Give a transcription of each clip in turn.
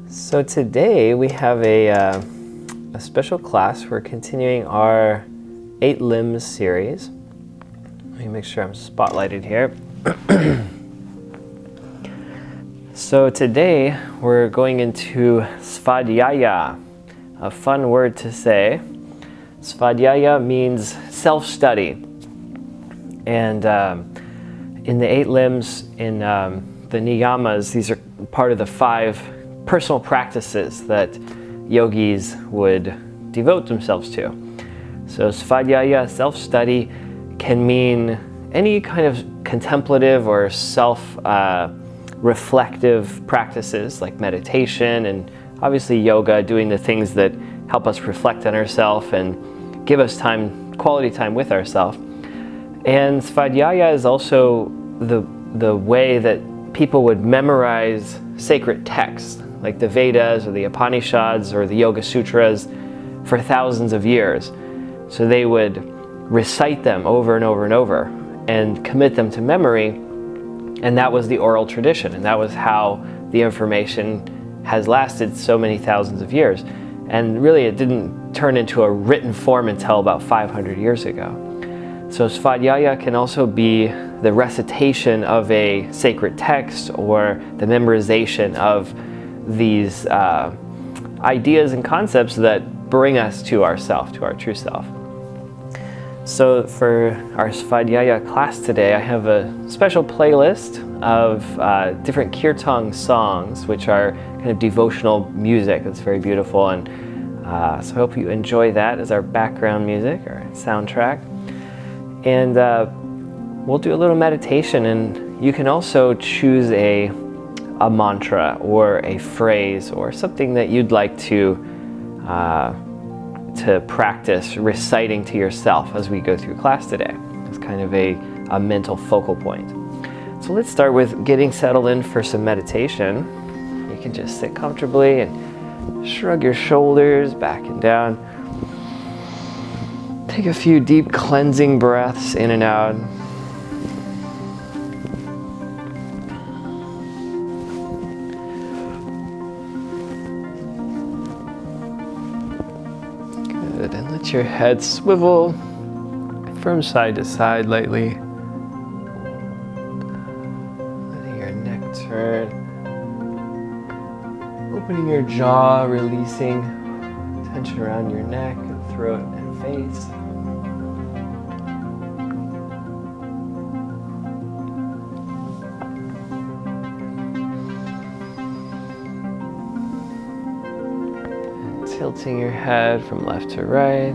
So today we have a special class. We're continuing our 8 Limbs series. Let me make sure I'm spotlighted here. So today we're going into Svadhyaya, a fun word to say. Svadhyaya means self-study. And in the 8 limbs, in the Niyamas, these are part of the 5 personal practices that yogis would devote themselves to. So Svadhyaya, self-study, can mean any kind of contemplative or self-reflective practices like meditation and obviously yoga, doing the things that help us reflect on ourselves and give us time, quality time with ourselves. And Svadhyaya is also the way that people would memorize sacred texts like the Vedas or the Upanishads or the Yoga Sutras for thousands of years. So they would recite them over and over and over and commit them to memory, and that was the oral tradition, and that was how the information has lasted so many thousands of years. And really it didn't turn into a written form until about 500 years ago. So Svadhyaya can also be the recitation of a sacred text or the memorization of these ideas and concepts that bring us to ourself, to our true self. So for our Svadhyaya class today, I have a special playlist of different kirtan songs, which are kind of devotional music. That's very beautiful, and so I hope you enjoy that as our background music or soundtrack. And we'll do a little meditation, and you can also choose a mantra or a phrase or something that you'd like to practice reciting to yourself as we go through class today. It's kind of a mental focal point. So let's start with getting settled in for some meditation. You can just sit comfortably and shrug your shoulders back and down. Take a few deep cleansing breaths in and out. Good, and let your head swivel from side to side lightly. Letting your neck turn. Opening your jaw, releasing tension around your neck and throat and face. Tilting your head from left to right.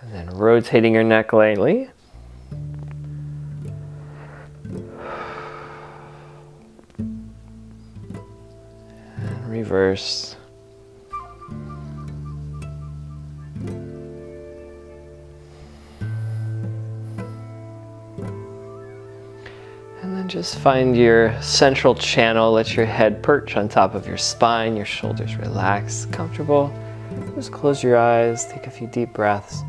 And then rotating your neck lightly. And reverse. Just find your central channel. Let your head perch on top of your spine, your shoulders relax, comfortable. Just close your eyes, take a few deep breaths.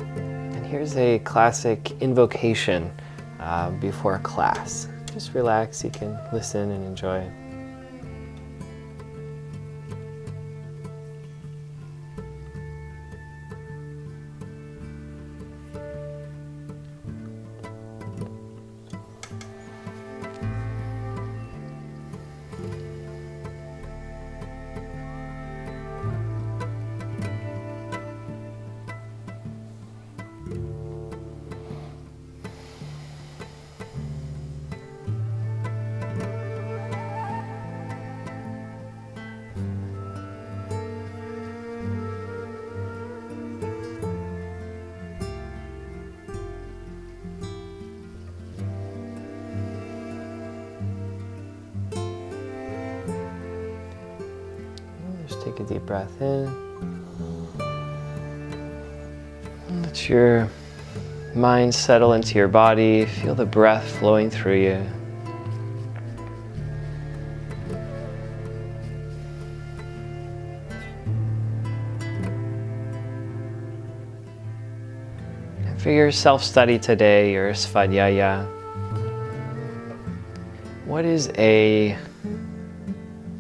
And here's a classic invocation before class. Just relax, you can listen and enjoy. Take a deep breath in. Let your mind settle into your body. Feel the breath flowing through you. For your self-study today, your Svadhyaya, what is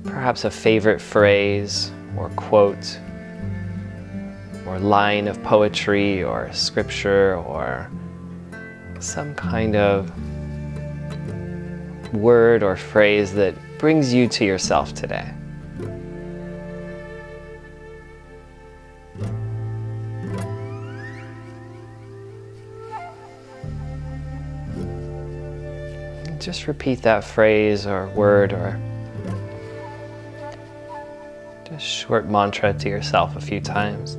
perhaps a favorite phrase or quote or line of poetry or scripture or some kind of word or phrase that brings you to yourself today? Just repeat that phrase or word or just short mantra to yourself a few times.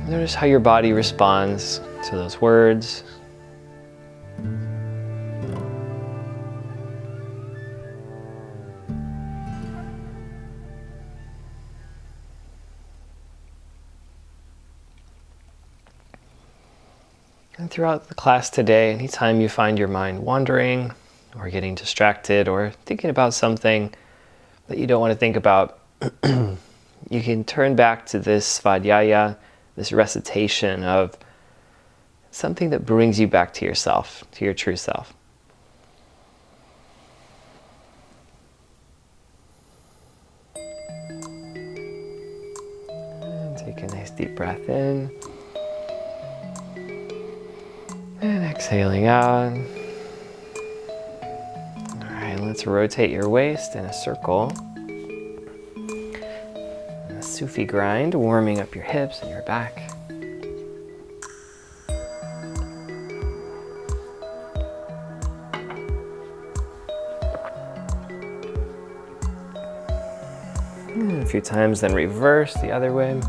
Notice how your body responds to those words. And throughout the class today, anytime you find your mind wandering or getting distracted or thinking about something that you don't want to think about, you can turn back to this Svādhyāya, this recitation of something that brings you back to yourself, to your true self. And take a nice deep breath in. And exhaling out. All right, let's rotate your waist in a circle. And a Sufi grind, warming up your hips and your back. And a few times, then reverse the other way.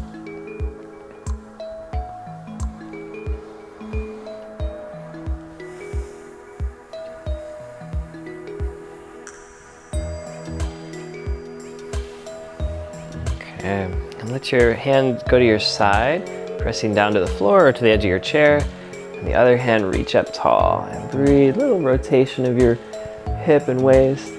And let your hand go to your side, pressing down to the floor or to the edge of your chair. And the other hand reach up tall and breathe. Little rotation of your hip and waist.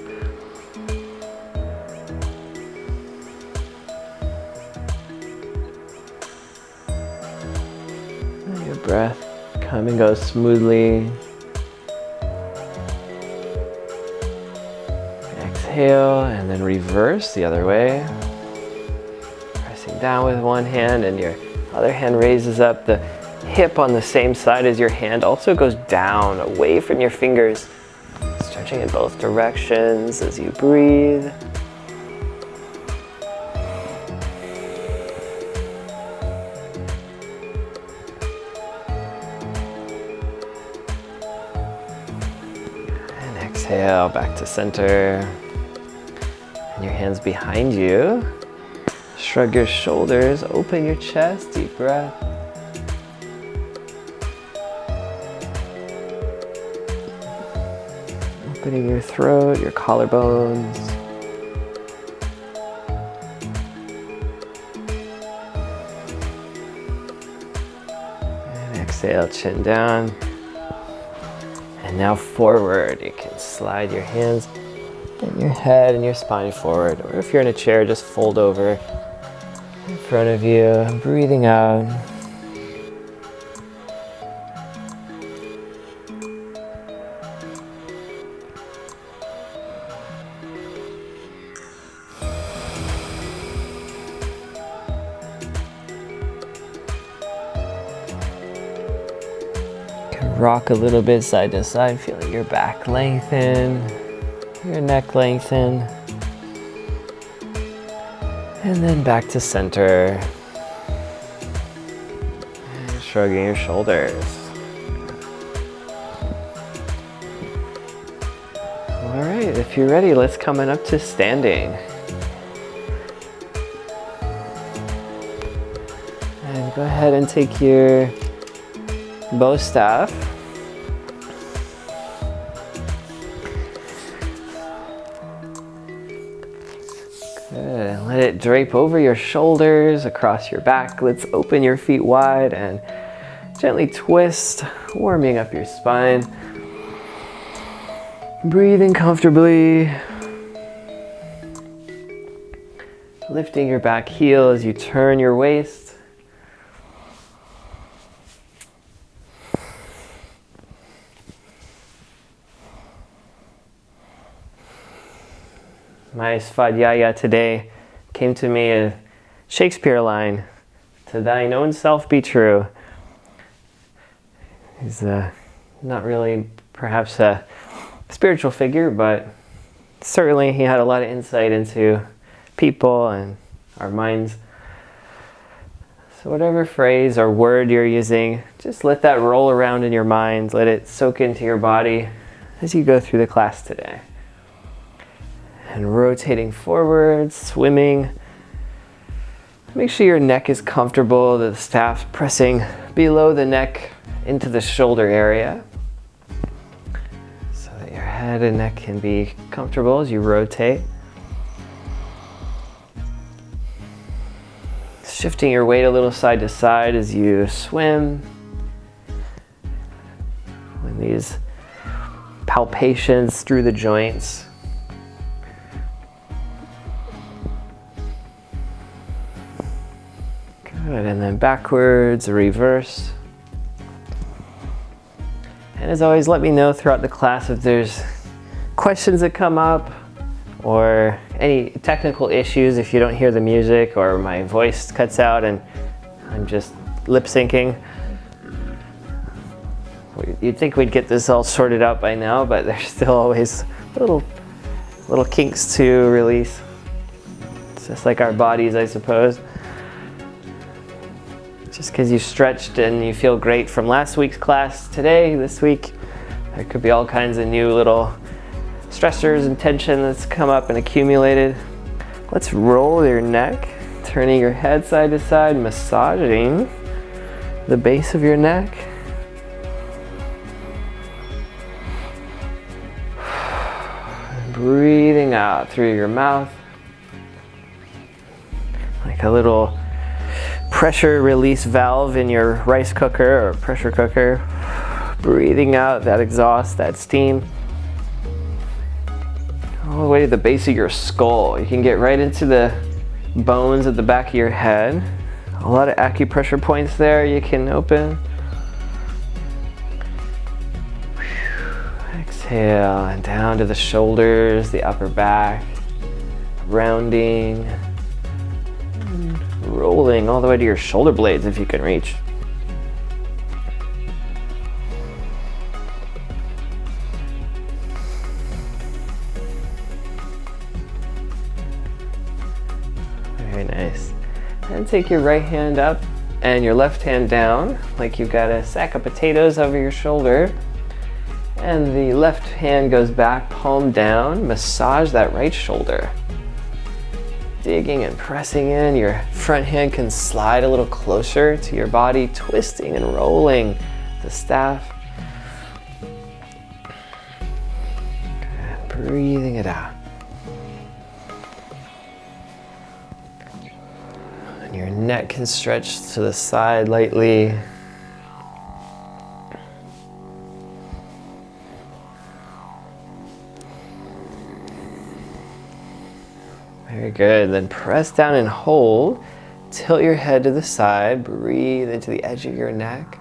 And your breath come and go smoothly. Exhale and then reverse the other way. Down with one hand and your other hand raises up. The hip on the same side as your hand also goes down away from your fingers, stretching in both directions as you breathe. And exhale back to center. And your hands behind you. Shrug your shoulders, open your chest, deep breath. Opening your throat, your collarbones. And exhale, chin down. And now forward. You can slide your hands and your head and your spine forward. Or if you're in a chair, just fold over in front of you, breathing out. You can rock a little bit side to side, feeling your back lengthen, your neck lengthen. And then back to center. And shrugging your shoulders. All right, if you're ready, let's come on up to standing. And go ahead and take your bow staff. Good, and let it drape over your shoulders, across your back. Let's open your feet wide and gently twist, warming up your spine. Breathing comfortably. lifting your back heel as you turn your waist. My Svadhyaya today came to me a Shakespeare line, "To thine own self be true." He's not really perhaps a spiritual figure, but certainly he had a lot of insight into people and our minds. So whatever phrase or word you're using, just let that roll around in your mind. Let it soak into your body as you go through the class today. And rotating forward, swimming. Make sure your neck is comfortable, the staff pressing below the neck into the shoulder area, so that your head and neck can be comfortable as you rotate. Shifting your weight a little side to side as you swim. When these palpations through the joints. Good, and then backwards, reverse. And as always, let me know throughout the class if there's questions that come up or any technical issues if you don't hear the music or my voice cuts out and I'm just lip syncing. You'd think we'd get this all sorted out by now, but there's still always little kinks to release. It's just like our bodies, I suppose. Just because you stretched and you feel great from last week's class today, this week, there could be all kinds of new little stressors and tension that's come up and accumulated. Let's roll your neck, turning your head side to side, massaging the base of your neck. Breathing out through your mouth, like a little pressure release valve in your rice cooker or pressure cooker. Breathing out that exhaust, that steam, all the way to the base of your skull. You can get right into the bones at the back of your head. A lot of acupressure points there you can open. Exhale, and down to the shoulders, the upper back, rounding. Rolling all the way to your shoulder blades if you can reach. Very nice. And take your right hand up and your left hand down, like you've got a sack of potatoes over your shoulder. And the left hand goes back, palm down. Massage that right shoulder. Digging and pressing in. Your front hand can slide a little closer to your body, twisting and rolling the staff. Good. Breathing it out. And your neck can stretch to the side lightly. Very good. Then press down and hold. Tilt your head to the side. Breathe into the edge of your neck.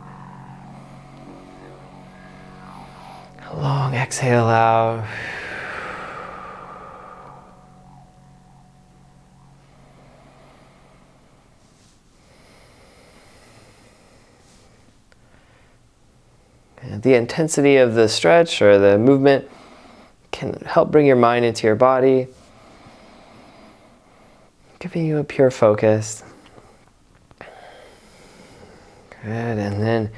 A long exhale out. And the intensity of the stretch or the movement can help bring your mind into your body, giving you a pure focus. Good, and then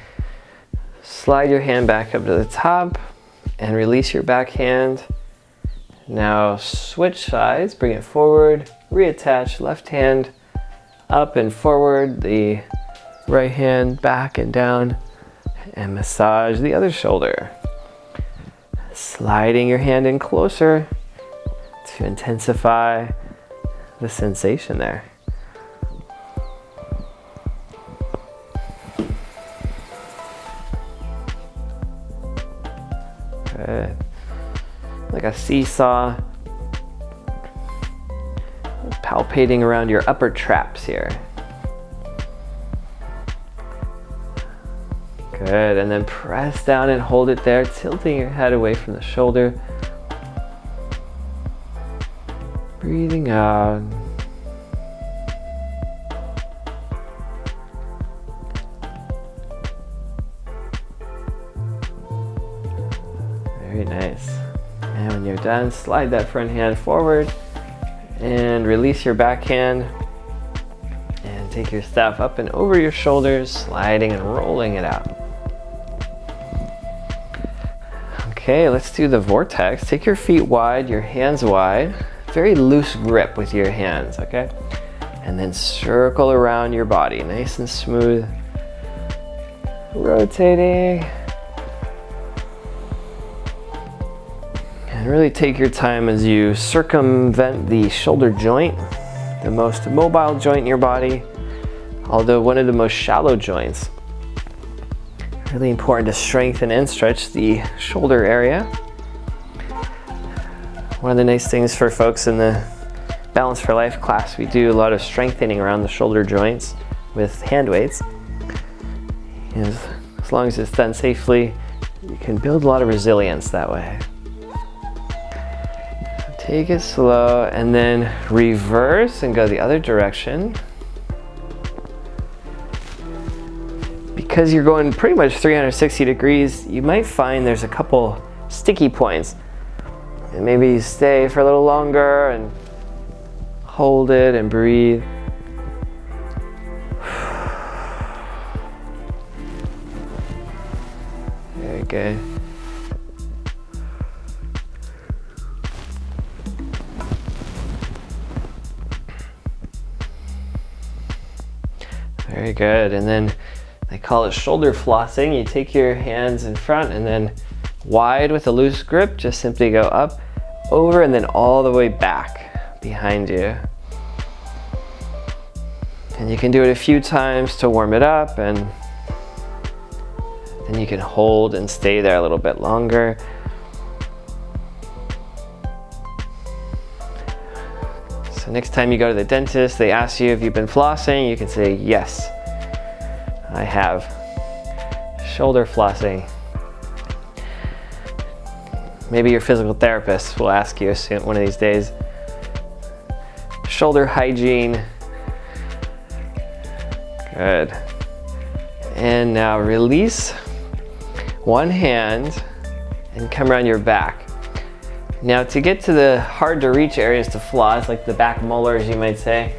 slide your hand back up to the top and release your back hand. Now switch sides, bring it forward, reattach left hand up and forward, the right hand back and down, and massage the other shoulder. Sliding your hand in closer to intensify the sensation there. Good. Like a seesaw. palpating around your upper traps here. Good, and then press down and hold it there, tilting your head away from the shoulder. Breathing out. Very nice. And when you're done, slide that front hand forward and release your back hand. And take your staff up and over your shoulders, sliding and rolling it out. Okay, let's do the vortex. Take your feet wide, your hands wide. Very loose grip with your hands, okay? And then circle around your body, nice and smooth. Rotating. And really take your time as you circumvent the shoulder joint, the most mobile joint in your body, although one of the most shallow joints. Really important to strengthen and stretch the shoulder area. One of the nice things for folks in the Balance for Life class, we do a lot of strengthening around the shoulder joints with hand weights. And as long as it's done safely, you can build a lot of resilience that way. Take it slow and then reverse and go the other direction. Because you're going pretty much 360 degrees, you might find there's a couple sticky points. And maybe you stay for a little longer and hold it and breathe. Very good. Very good. And then I call it shoulder flossing. You take your hands in front and then wide with a loose grip, just simply go up, over, and then all the way back behind you. And you can do it a few times to warm it up, and then you can hold and stay there a little bit longer. So next time you go to the dentist, they ask you if you've been flossing, you can say, yes, I have. Shoulder flossing. Maybe your physical therapist will ask you one of these days. Shoulder hygiene. Good. And now release one hand and come around your back. Now to get to the hard to reach areas to floss, like the back molars you might say,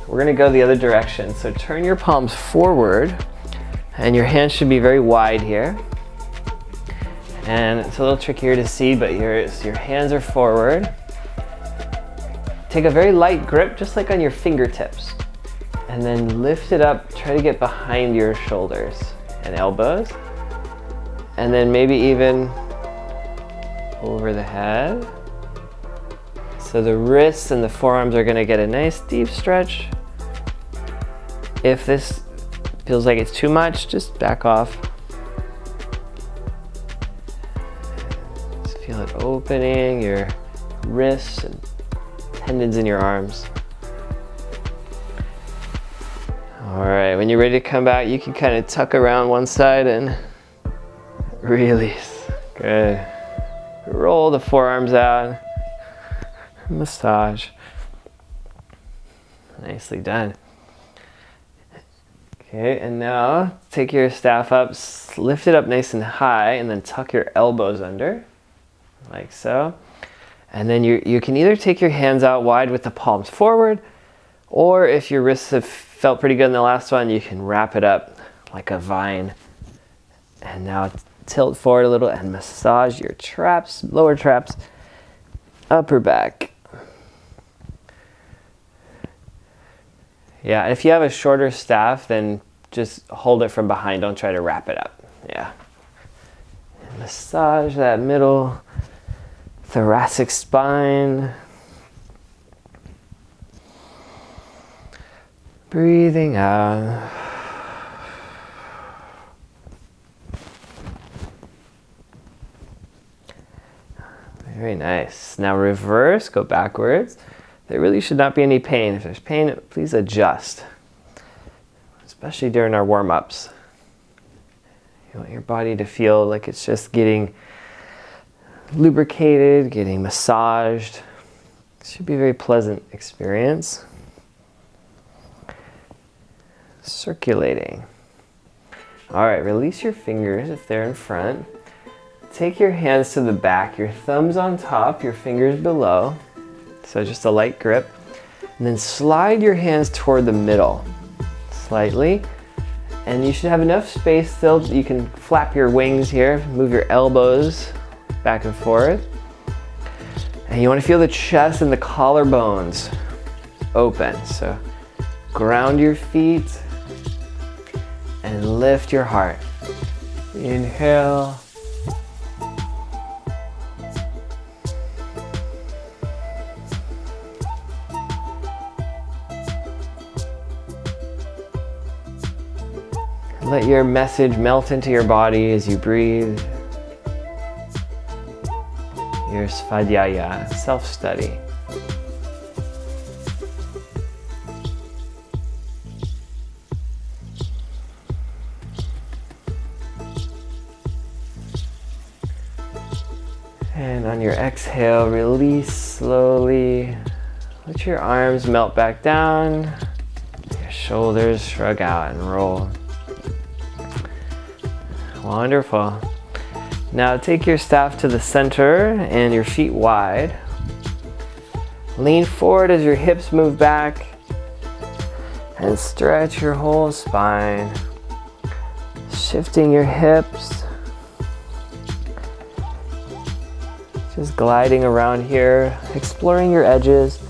we're gonna go the other direction. So turn your palms forward and your hands should be very wide here. And it's a little trickier to see, but your hands are forward. Take a very light grip, just like on your fingertips. And then lift it up, try to get behind your shoulders and elbows. And then maybe even over the head. So the wrists and the forearms are gonna get a nice deep stretch. If this feels like it's too much, just back off. Just feel it opening your wrists and tendons in your arms. All right, when you're ready to come back, you can kind of tuck around one side and release. Good. Roll the forearms out. Massage. Nicely done. Okay, and now take your staff up, lift it up nice and high, and then tuck your elbows under, like so. And then you can either take your hands out wide with the palms forward, or if your wrists have felt pretty good in the last one, you can wrap it up like a vine. And now tilt forward a little and massage your traps, lower traps, upper back. Yeah, if you have a shorter staff, then just hold it from behind. Don't try to wrap it up. Yeah. And massage that middle thoracic spine. Breathing out. Very nice. Now reverse, go backwards. There really should not be any pain. If there's pain, please adjust, especially during our warm-ups. You want your body to feel like it's just getting lubricated, getting massaged. It should be a very pleasant experience. Circulating. All right, release your fingers if they're in front. Take your hands to the back, your thumbs on top, your fingers below. So just a light grip. And then slide your hands toward the middle, slightly. And you should have enough space still. You can flap your wings here, move your elbows back and forth. And you want to feel the chest and the collarbones open. So ground your feet and lift your heart. Inhale. Let your message melt into your body as you breathe. Your Svadhyaya, self-study. And on your exhale, release slowly. Let your arms melt back down. Your shoulders shrug out and roll. Wonderful. Now take your staff to the center and your feet wide. Lean forward as your hips move back and stretch your whole spine. Shifting your hips. Just gliding around here, exploring your edges.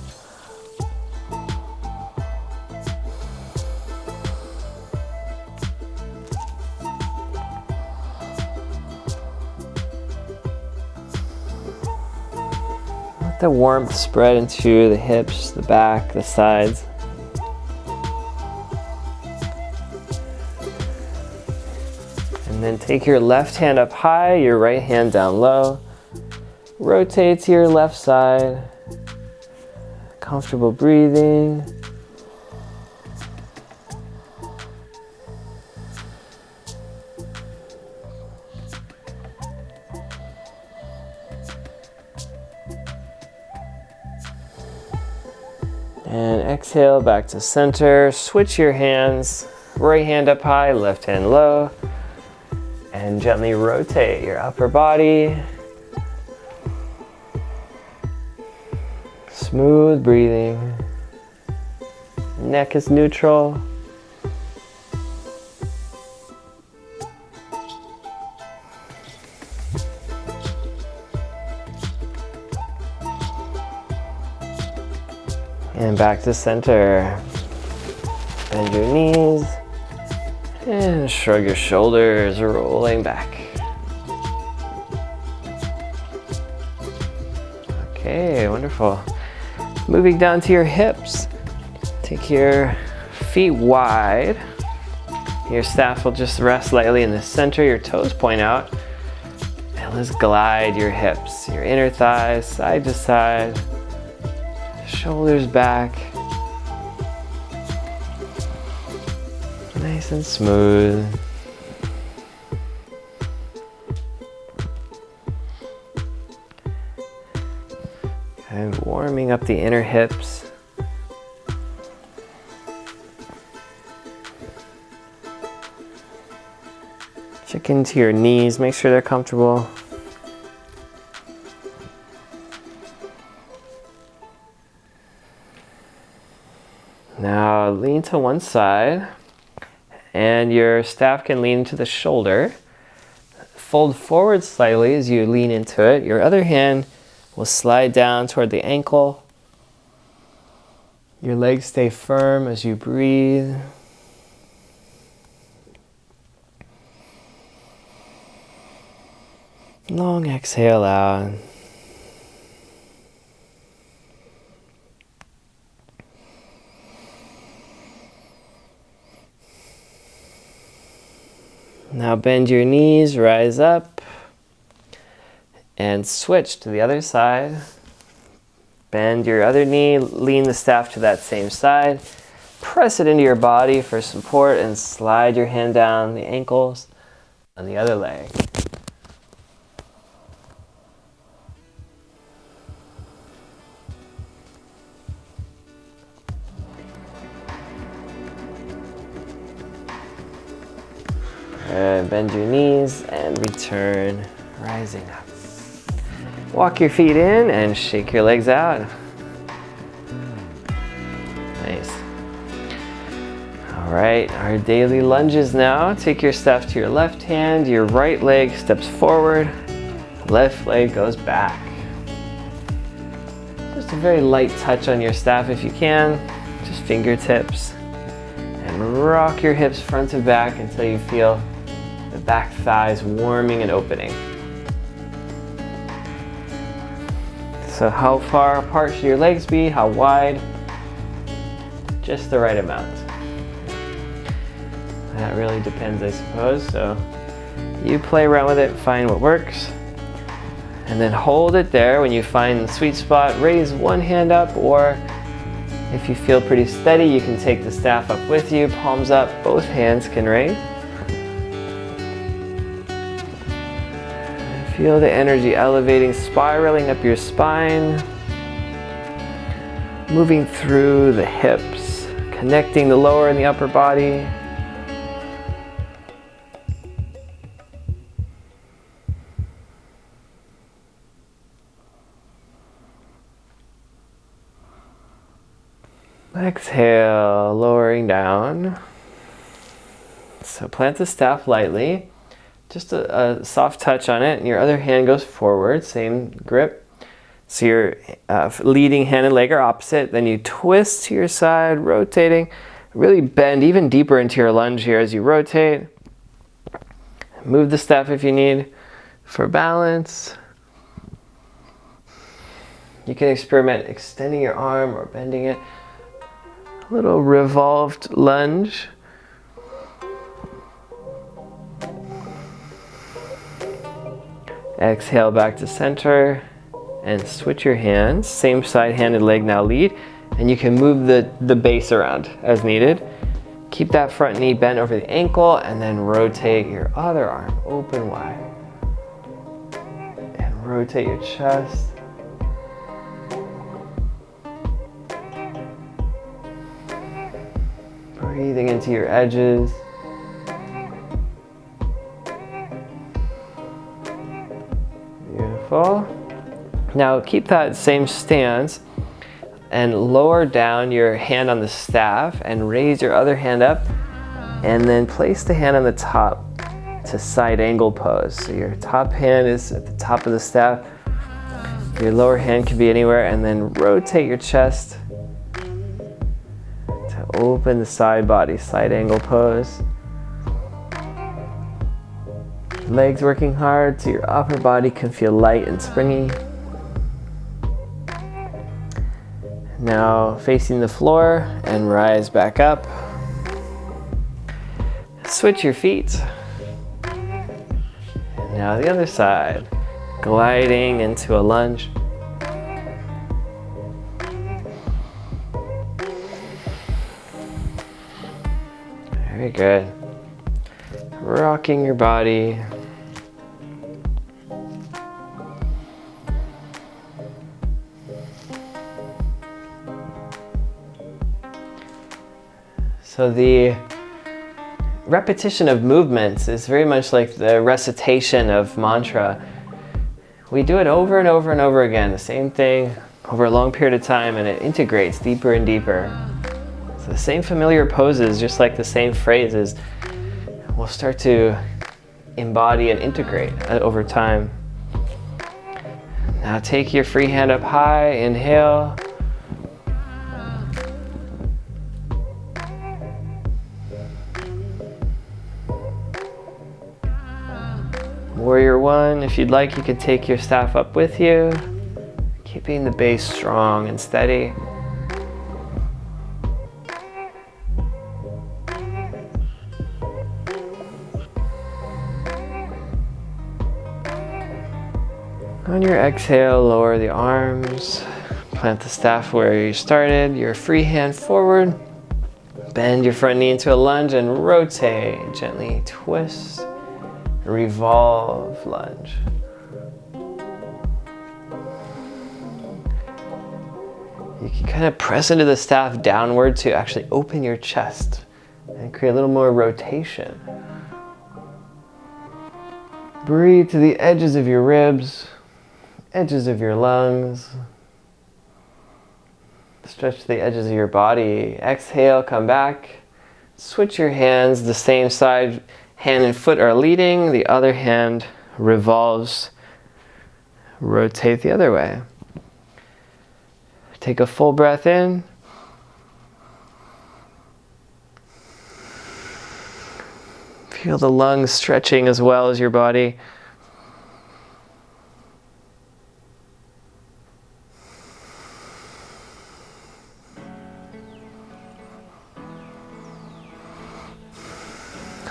Let the warmth spread into the hips, the back, the sides. And then take your left hand up high, your right hand down low. Rotate to your left side. Comfortable breathing. And exhale back to center. Switch your hands. Right hand up high, left hand low. And gently rotate your upper body. Smooth breathing. Neck is neutral. And back to center. Bend your knees. And shrug your shoulders, rolling back. Okay, wonderful. Moving down to your hips. Take your feet wide. Your staff will just rest lightly in the center. Your toes point out. And let's glide your hips, your inner thighs, side to side. Shoulders back. Nice and smooth. And warming up the inner hips. Check into your knees, make sure they're comfortable. Now lean to one side, and your staff can lean to the shoulder. Fold forward slightly as you lean into it. Your other hand will slide down toward the ankle. Your legs stay firm as you breathe. Long exhale out. Now bend your knees, rise up, and switch to the other side. Bend your other knee, lean the staff to that same side. Press it into your body for support and slide your hand down the ankles on the other leg. Good. Bend your knees and return, rising up. Walk your feet in and shake your legs out. Nice. All right, our daily lunges now. Take your staff to your left hand, your right leg steps forward, left leg goes back. Just a very light touch on your staff if you can, just fingertips. And rock your hips front to back until you feel the back thighs warming and opening. So how far apart should your legs be? How wide? Just the right amount. That really depends, I suppose. So you play around with it, find what works. And then hold it there. When you find the sweet spot, raise one hand up, or if you feel pretty steady, you can take the staff up with you, palms up, both hands can raise. And feel the energy elevating, spiraling up your spine, moving through the hips, connecting the lower and the upper body. Exhale, lowering down. So plant the staff lightly, just a soft touch on it, and your other hand goes forward, same grip. So your leading hand and leg are opposite, then you twist to your side, rotating. Really bend even deeper into your lunge here as you rotate. Move the staff if you need for balance. You can experiment extending your arm or bending it. Little revolved lunge. Exhale back to center and switch your hands. Same side, hand and leg now lead. And you can move the base around as needed. Keep that front knee bent over the ankle and then rotate your other arm open wide. And rotate your chest. Breathing into your edges. Beautiful. Now keep that same stance and lower down your hand on the staff and raise your other hand up and then place the hand on the top to side angle pose. So your top hand is at the top of the staff. Your lower hand can be anywhere, and then rotate your chest. Open the side body, side angle pose. Legs working hard so your upper body can feel light and springy. Now facing the floor and rise back up. Switch your feet. And now the other side, gliding into a lunge. Very good. Rocking your body. So the repetition of movements is very much like the recitation of mantra. We do it over and over and over again, the same thing over a long period of time, and it integrates deeper and deeper. The same familiar poses, just like the same phrases, will start to embody and integrate over time. Now take your free hand up high, inhale. Warrior one, if you'd like, you can take your staff up with you, keeping the base strong and steady. On your exhale, lower the arms, Plant the staff where you started, your free hand forward. Bend your front knee into a lunge and rotate. Gently twist, revolve, lunge. You can kind of press into the staff downward to actually open your chest and create a little more rotation. Breathe to the edges of your ribs, edges of your lungs. Stretch the edges of your body. Exhale, come back. Switch your hands. The same side, hand and foot are leading. The other hand revolves. Rotate the other way. Take a full breath in. Feel the lungs stretching as well as your body.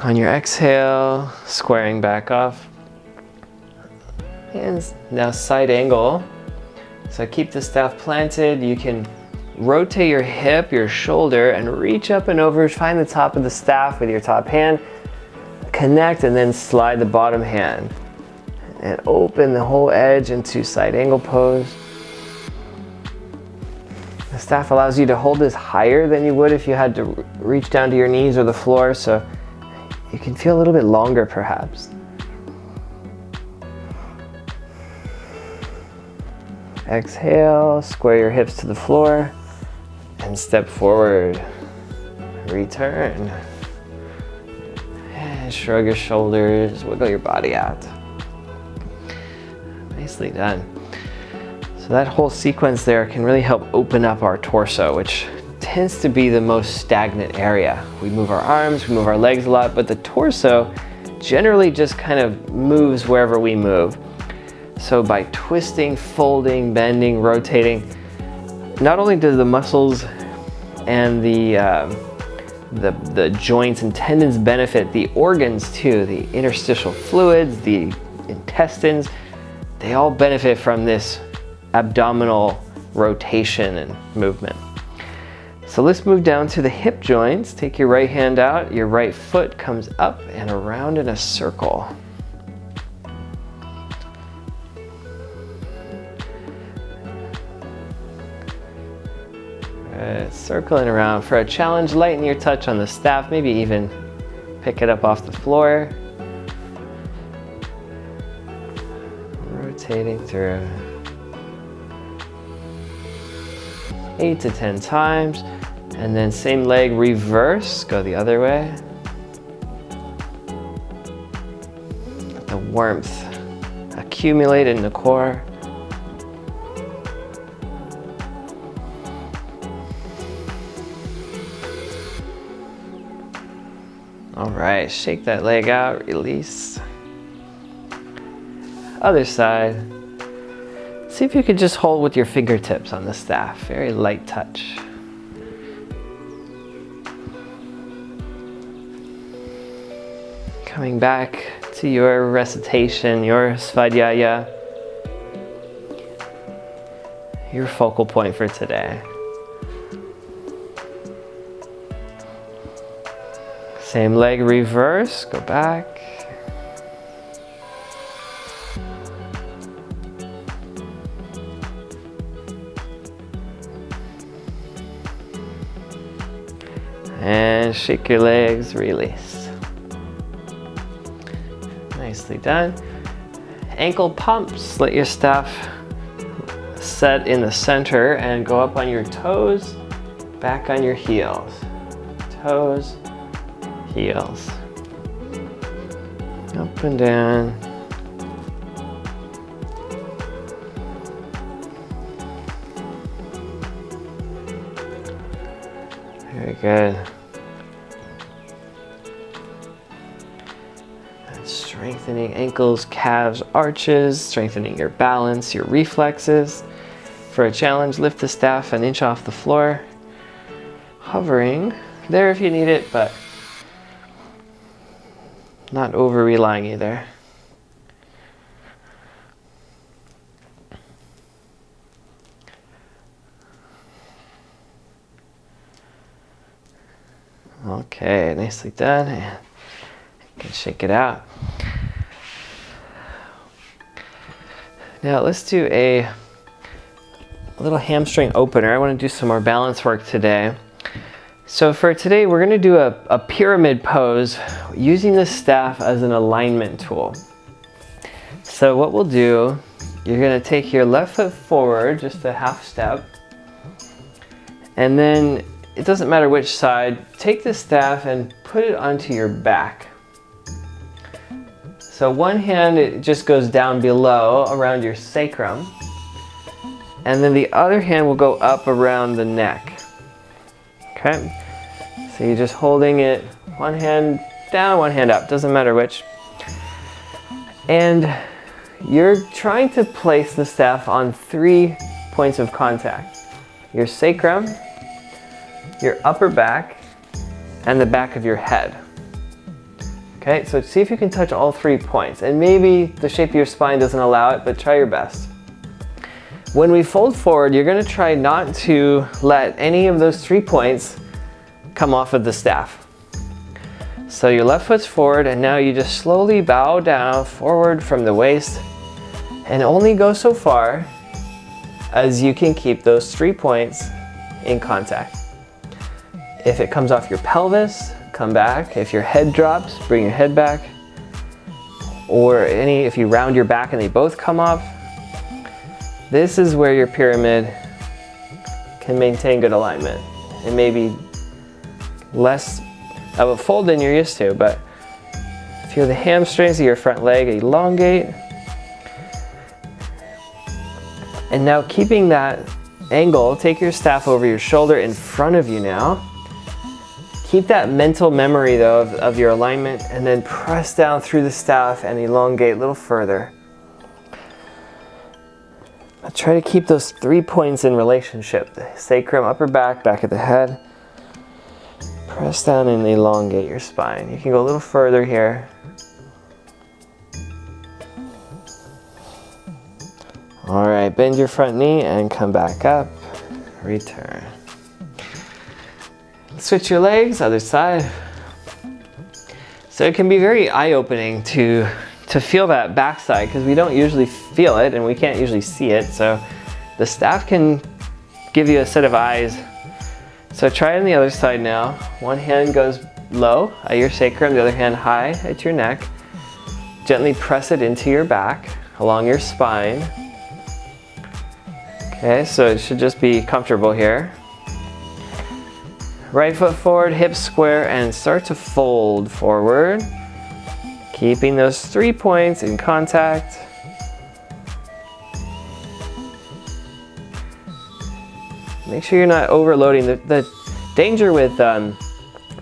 On your exhale, squaring back off. Hands now side angle. So keep the staff planted. You can rotate your hip, your shoulder, and reach up and over. Find the top of the staff with your top hand. Connect and then slide the bottom hand. And open the whole edge into side angle pose. The staff allows you to hold this higher than you would if you had to reach down to your knees or the floor. So you can feel a little bit longer perhaps. Exhale, square your hips to the floor and step forward. Return. And shrug your shoulders, wiggle your body out. Nicely done. So that whole sequence there can really help open up our torso, which tends to be the most stagnant area. We move our arms, we move our legs a lot, but the torso generally just kind of moves wherever we move. So by twisting, folding, bending, rotating, not only do the muscles and the joints and tendons benefit, the organs too, the interstitial fluids, the intestines, they all benefit from this abdominal rotation and movement. So let's move down to the hip joints. Take your right hand out, your right foot comes up and around in a circle. Circling around. For a challenge, lighten your touch on the staff, maybe even pick it up off the floor. Rotating through. 8 to 10 times. And then same leg, reverse, go the other way. Let the warmth accumulate in the core. All right, shake that leg out, release. Other side. See if you could just hold with your fingertips on the staff, very light touch. Coming back to your recitation, your Svadhyaya, your focal point for today. Same leg, reverse, go back. And shake your legs, release. Nicely done. Ankle pumps, let your staff set in the center and go up on your toes, back on your heels. Toes, heels. Up and down. Very good. And strengthening ankles, calves, arches, strengthening your balance, your reflexes. For a challenge, lift the staff an inch off the floor. Hovering there if you need it, but not over relying either. Okay, nicely done. And you can shake it out. Now let's do a little hamstring opener. I want to do some more balance work today. So for today, we're going to do a pyramid pose using the staff as an alignment tool. So what we'll do, you're going to take your left foot forward, just a half step. And then, it doesn't matter which side, take the staff and put it onto your back. So one hand, it just goes down below around your sacrum. And then the other hand will go up around the neck. Okay? So you're just holding it, one hand down, one hand up, doesn't matter which. And you're trying to place the staff on 3 points of contact. Your sacrum, your upper back, and the back of your head. Okay, so see if you can touch all 3 points. And maybe the shape of your spine doesn't allow it, but try your best. When we fold forward, you're going to try not to let any of those 3 points come off of the staff. So your left foot's forward, and now you just slowly bow down forward from the waist and only go so far as you can keep those 3 points in contact. If it comes off your pelvis, come back. If your head drops, bring your head back. Or if you round your back and they both come off, this is where your pyramid can maintain good alignment. It may be less of a fold than you're used to, but feel the hamstrings of your front leg elongate. And now keeping that angle, take your staff over your shoulder in front of you now. Keep that mental memory though of your alignment, and then press down through the staff and elongate a little further. Try to keep those 3 points in relationship. The sacrum, upper back, back of the head. Press down and elongate your spine. You can go a little further here. All right, bend your front knee and come back up. Return. Switch your legs, other side. So it can be very eye-opening to feel that backside, because we don't usually feel it and we can't usually see it. So the staff can give you a set of eyes. So try it on the other side now. One hand goes low at your sacrum, the other hand high at your neck. Gently press it into your back, along your spine. Okay, so it should just be comfortable here. Right foot forward, hips square, and start to fold forward. Keeping those 3 points in contact. Make sure you're not overloading. The danger with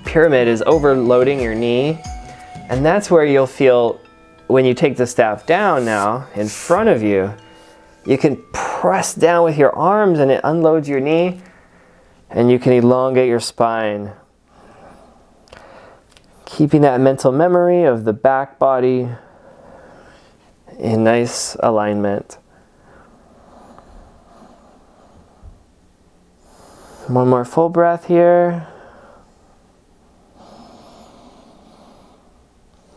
pyramid is overloading your knee. And that's where you'll feel when you take the staff down now in front of you, you can press down with your arms and it unloads your knee. And you can elongate your spine. Keeping that mental memory of the back body in nice alignment. One more full breath here.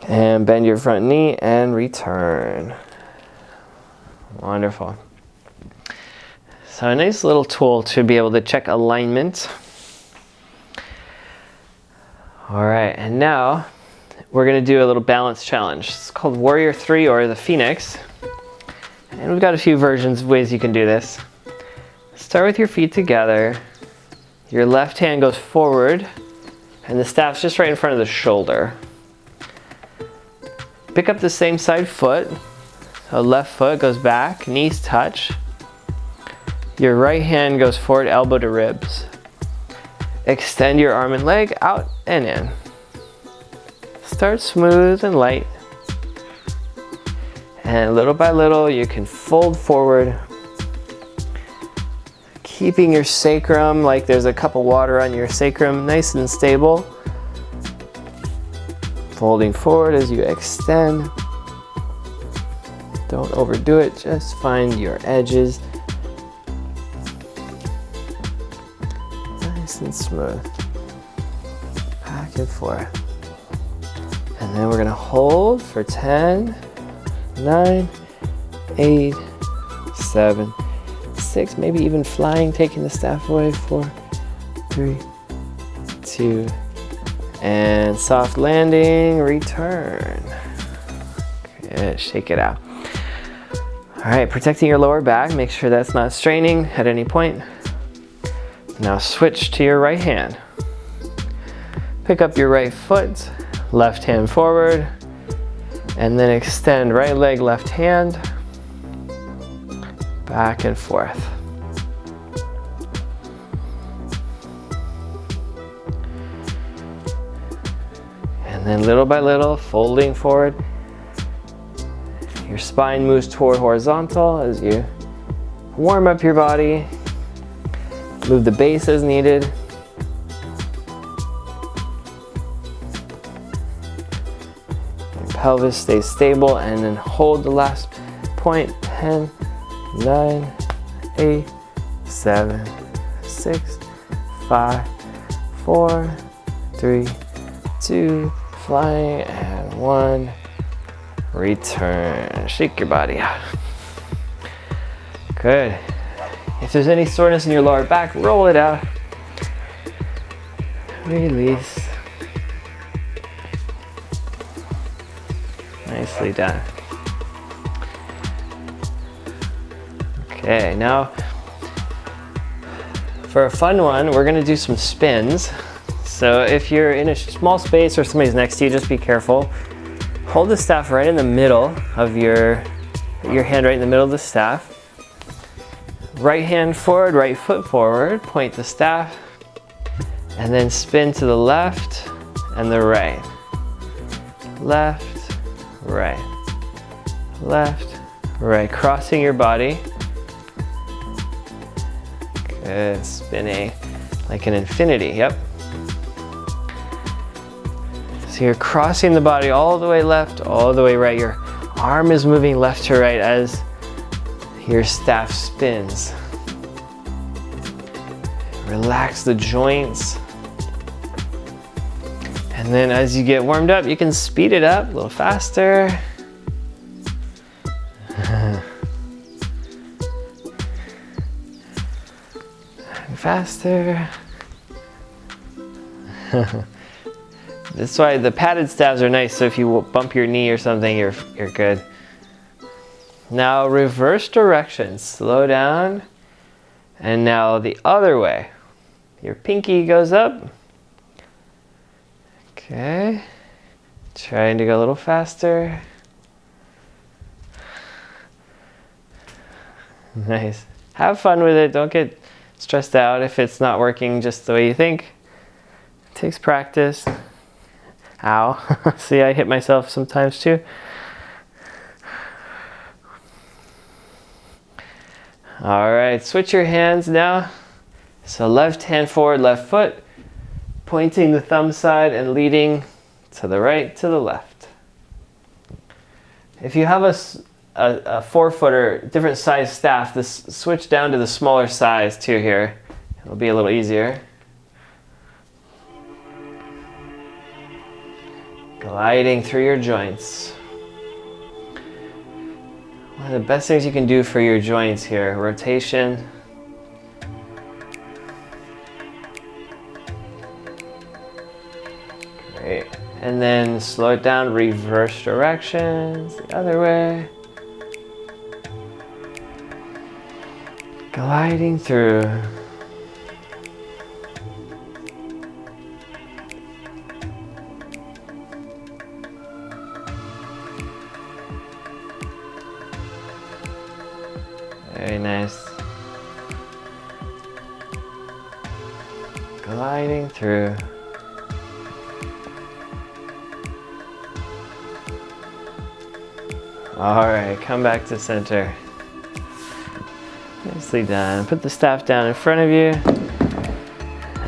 And bend your front knee and return. Wonderful. So a nice little tool to be able to check alignment. All right, and now we're going to do a little balance challenge. It's called Warrior 3 or the Phoenix. And we've got a few versions of ways you can do this. Start with your feet together. Your left hand goes forward and the staff's just right in front of the shoulder. Pick up the same side foot. So left foot goes back, knees touch. Your right hand goes forward, elbow to ribs. Extend your arm and leg out and in. Start smooth and light. And little by little, you can fold forward. Keeping your sacrum like there's a cup of water on your sacrum, nice and stable. Folding forward as you extend. Don't overdo it, just find your edges. Nice and smooth. Back and forth. And then we're going to hold for 10, 9, 8, 7, 6, maybe even flying, taking the staff away. 4, 3, 2, and soft landing, return. Good, shake it out. All right, protecting your lower back, make sure that's not straining at any point. Now switch to your right hand. Pick up your right foot, left hand forward, and then extend right leg, left hand, back and forth. And then little by little, folding forward. Your spine moves toward horizontal as you warm up your body. Move the base as needed. Your pelvis stays stable, and then hold the last point. 10, 9, 8, 7, 6, 5, 4, 3, 2, flying, and 1. Return. Shake your body out. Good. If there's any soreness in your lower back, roll it out. Release. Nicely done. Okay, now for a fun one, we're going to do some spins. So if you're in a small space or somebody's next to you, just be careful. Hold the staff right in the middle of your hand right in the middle of the staff. Right hand forward, right foot forward, point the staff, and then spin to the left and the right. Left, right. Left, right. Crossing your body. Good, spinning like an infinity, yep. So you're crossing the body all the way left, all the way right. Your arm is moving left to right as your staff spins. Relax the joints. And then as you get warmed up, you can speed it up a little faster. And faster. That's why the padded staves are nice, so if you bump your knee or something, you're good. Now reverse direction, slow down, and now the other way. Your pinky goes up. Okay, trying to go a little faster. Nice. Have fun with it, don't get stressed out if it's not working just the way you think. It takes practice. Ow. See, I hit myself sometimes too. All right, switch your hands now. So left hand forward, left foot, pointing the thumb side and leading to the right, to the left. If you have a 4-footer, different size staff, switch down to the smaller size too here. It'll be a little easier. Gliding through your joints. One of the best things you can do for your joints here, rotation. Great. And then slow it down, reverse directions, the other way. Gliding through. Very nice. Gliding through. All right, come back to center. Nicely done. Put the staff down in front of you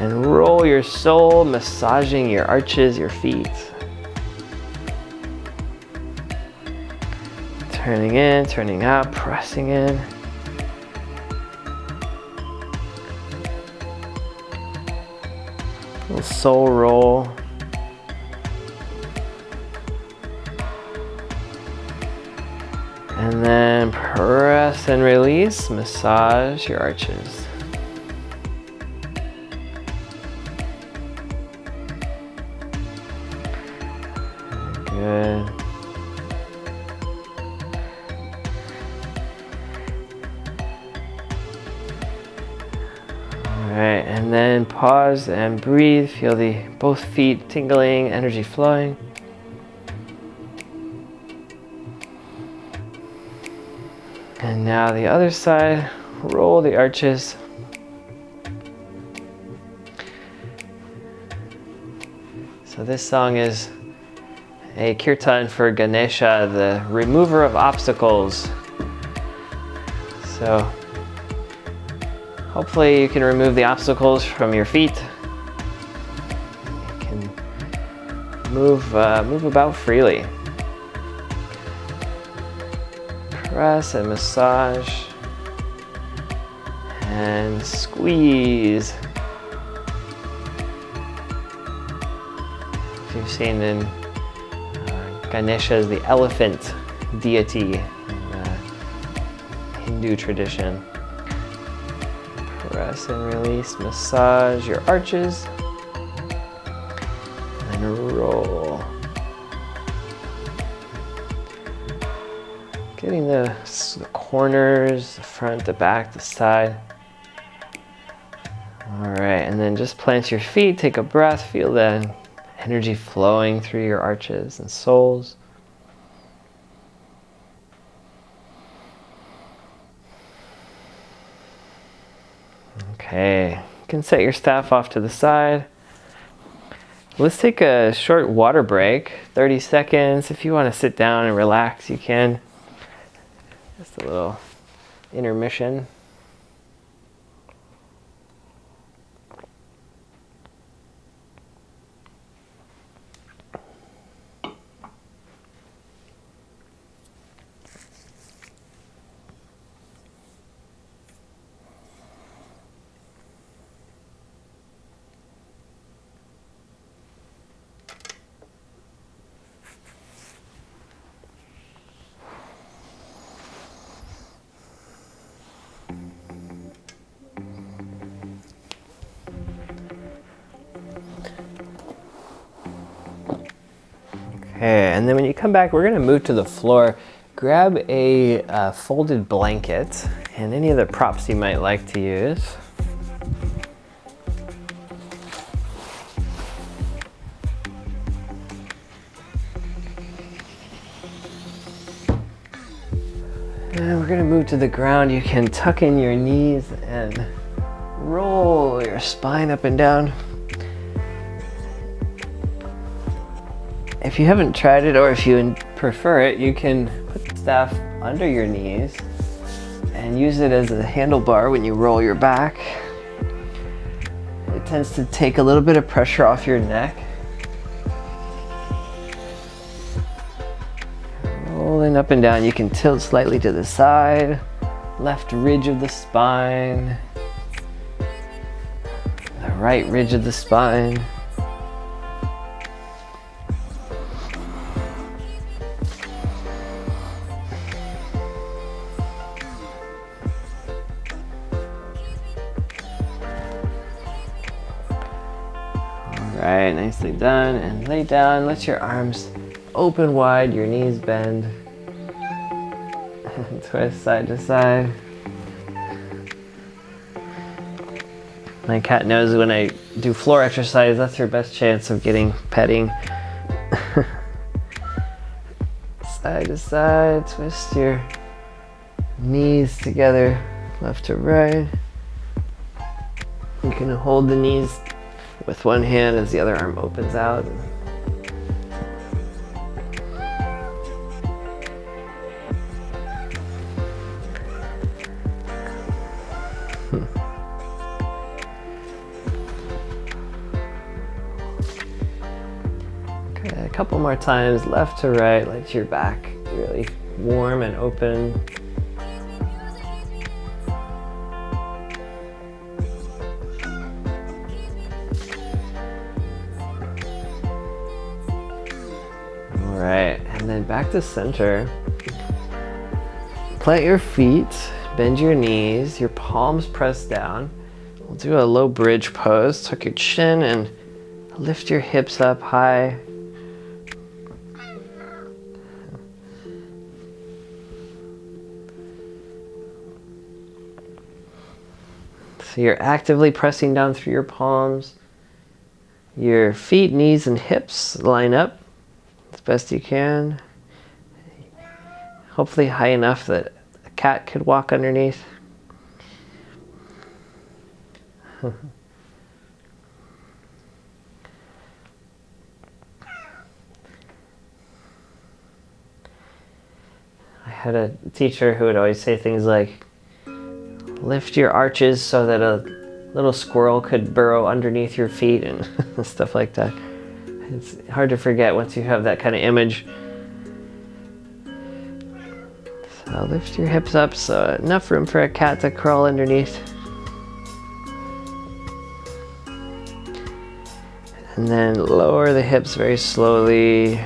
and roll your soul, massaging your arches, your feet. Turning in, turning out, pressing in. Little soul roll. And then press and release, massage your arches. Good. All right, and then pause and breathe. Feel both feet tingling, energy flowing. And now the other side, roll the arches. So this song is a kirtan for Ganesha, the remover of obstacles. So hopefully you can remove the obstacles from your feet. You can move about freely. Press and massage and squeeze. If you've seen in Ganesha is the elephant deity in the Hindu tradition. Press and release, massage your arches, and roll. Getting the corners, the front, the back, the side. All right, and then just plant your feet, take a breath, feel the energy flowing through your arches and soles. Okay, you can set your staff off to the side. Let's take a short water break, 30 seconds. If you want to sit down and relax, you can. Just a little intermission. Okay, and then when you come back, we're going to move to the floor. Grab a folded blanket and any other props you might like to use. And we're going to move to the ground. You can tuck in your knees and roll your spine up and down. If you haven't tried it, or if you prefer it, you can put the staff under your knees and use it as a handlebar when you roll your back. It tends to take a little bit of pressure off your neck. Rolling up and down, you can tilt slightly to the side, left ridge of the spine, the right ridge of the spine. Alright, nicely done. And lay down, let your arms open wide, your knees bend. Twist side to side. My cat knows when I do floor exercise, that's her best chance of getting petting. Side to side, twist your knees together, left to right. You can hold the knees with one hand as the other arm opens out. Okay, a couple more times, left to right. Let your back really warm and open. Alright, and then back to center. Plant your feet, bend your knees, your palms pressed down. We'll do a low bridge pose. Tuck your chin and lift your hips up high. So you're actively pressing down through your palms. Your feet, knees, and hips line up as best you can. Hopefully high enough that a cat could walk underneath. I had a teacher who would always say things like, lift your arches so that a little squirrel could burrow underneath your feet and stuff like that. It's hard to forget once you have that kind of image. So lift your hips up so enough room for a cat to crawl underneath. And then lower the hips very slowly.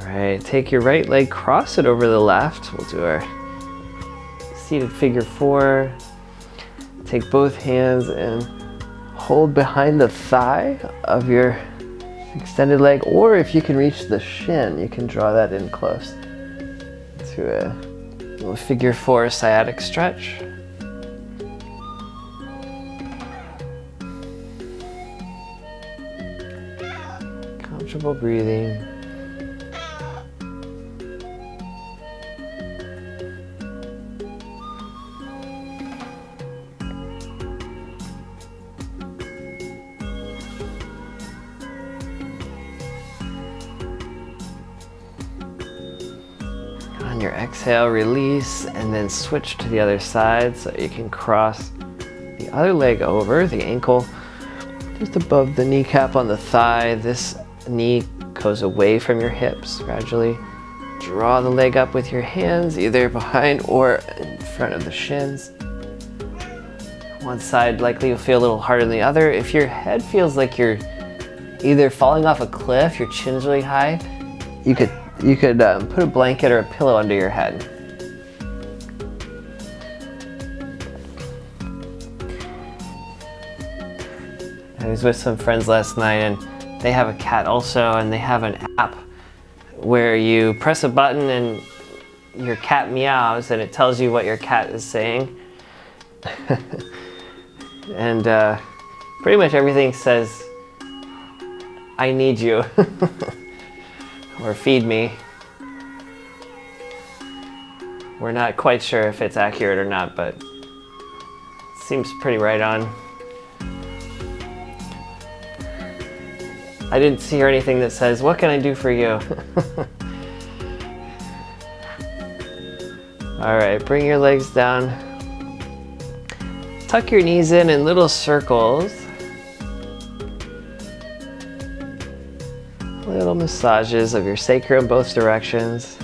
All right, take your right leg, cross it over the left. We'll do our seated figure 4. Take both hands and hold behind the thigh of your extended leg, or if you can reach the shin, you can draw that in close to a little figure 4 sciatic stretch. Comfortable breathing. On your exhale, release, and then switch to the other side so you can cross the other leg over, the ankle just above the kneecap on the thigh. This knee goes away from your hips. Gradually draw the leg up with your hands, either behind or in front of the shins. One side likely you'll feel a little harder than the other. If your head feels like you're either falling off a cliff, your chin's really high, you could put a blanket or a pillow under your head. I was with some friends last night and they have a cat also, and they have an app where you press a button and your cat meows and it tells you what your cat is saying. And pretty much everything says, I need you, or feed me. We're not quite sure if it's accurate or not, but it seems pretty right on. I didn't hear anything that says, what can I do for you? All right, bring your legs down. Tuck your knees in little circles. Little massages of your sacrum both directions.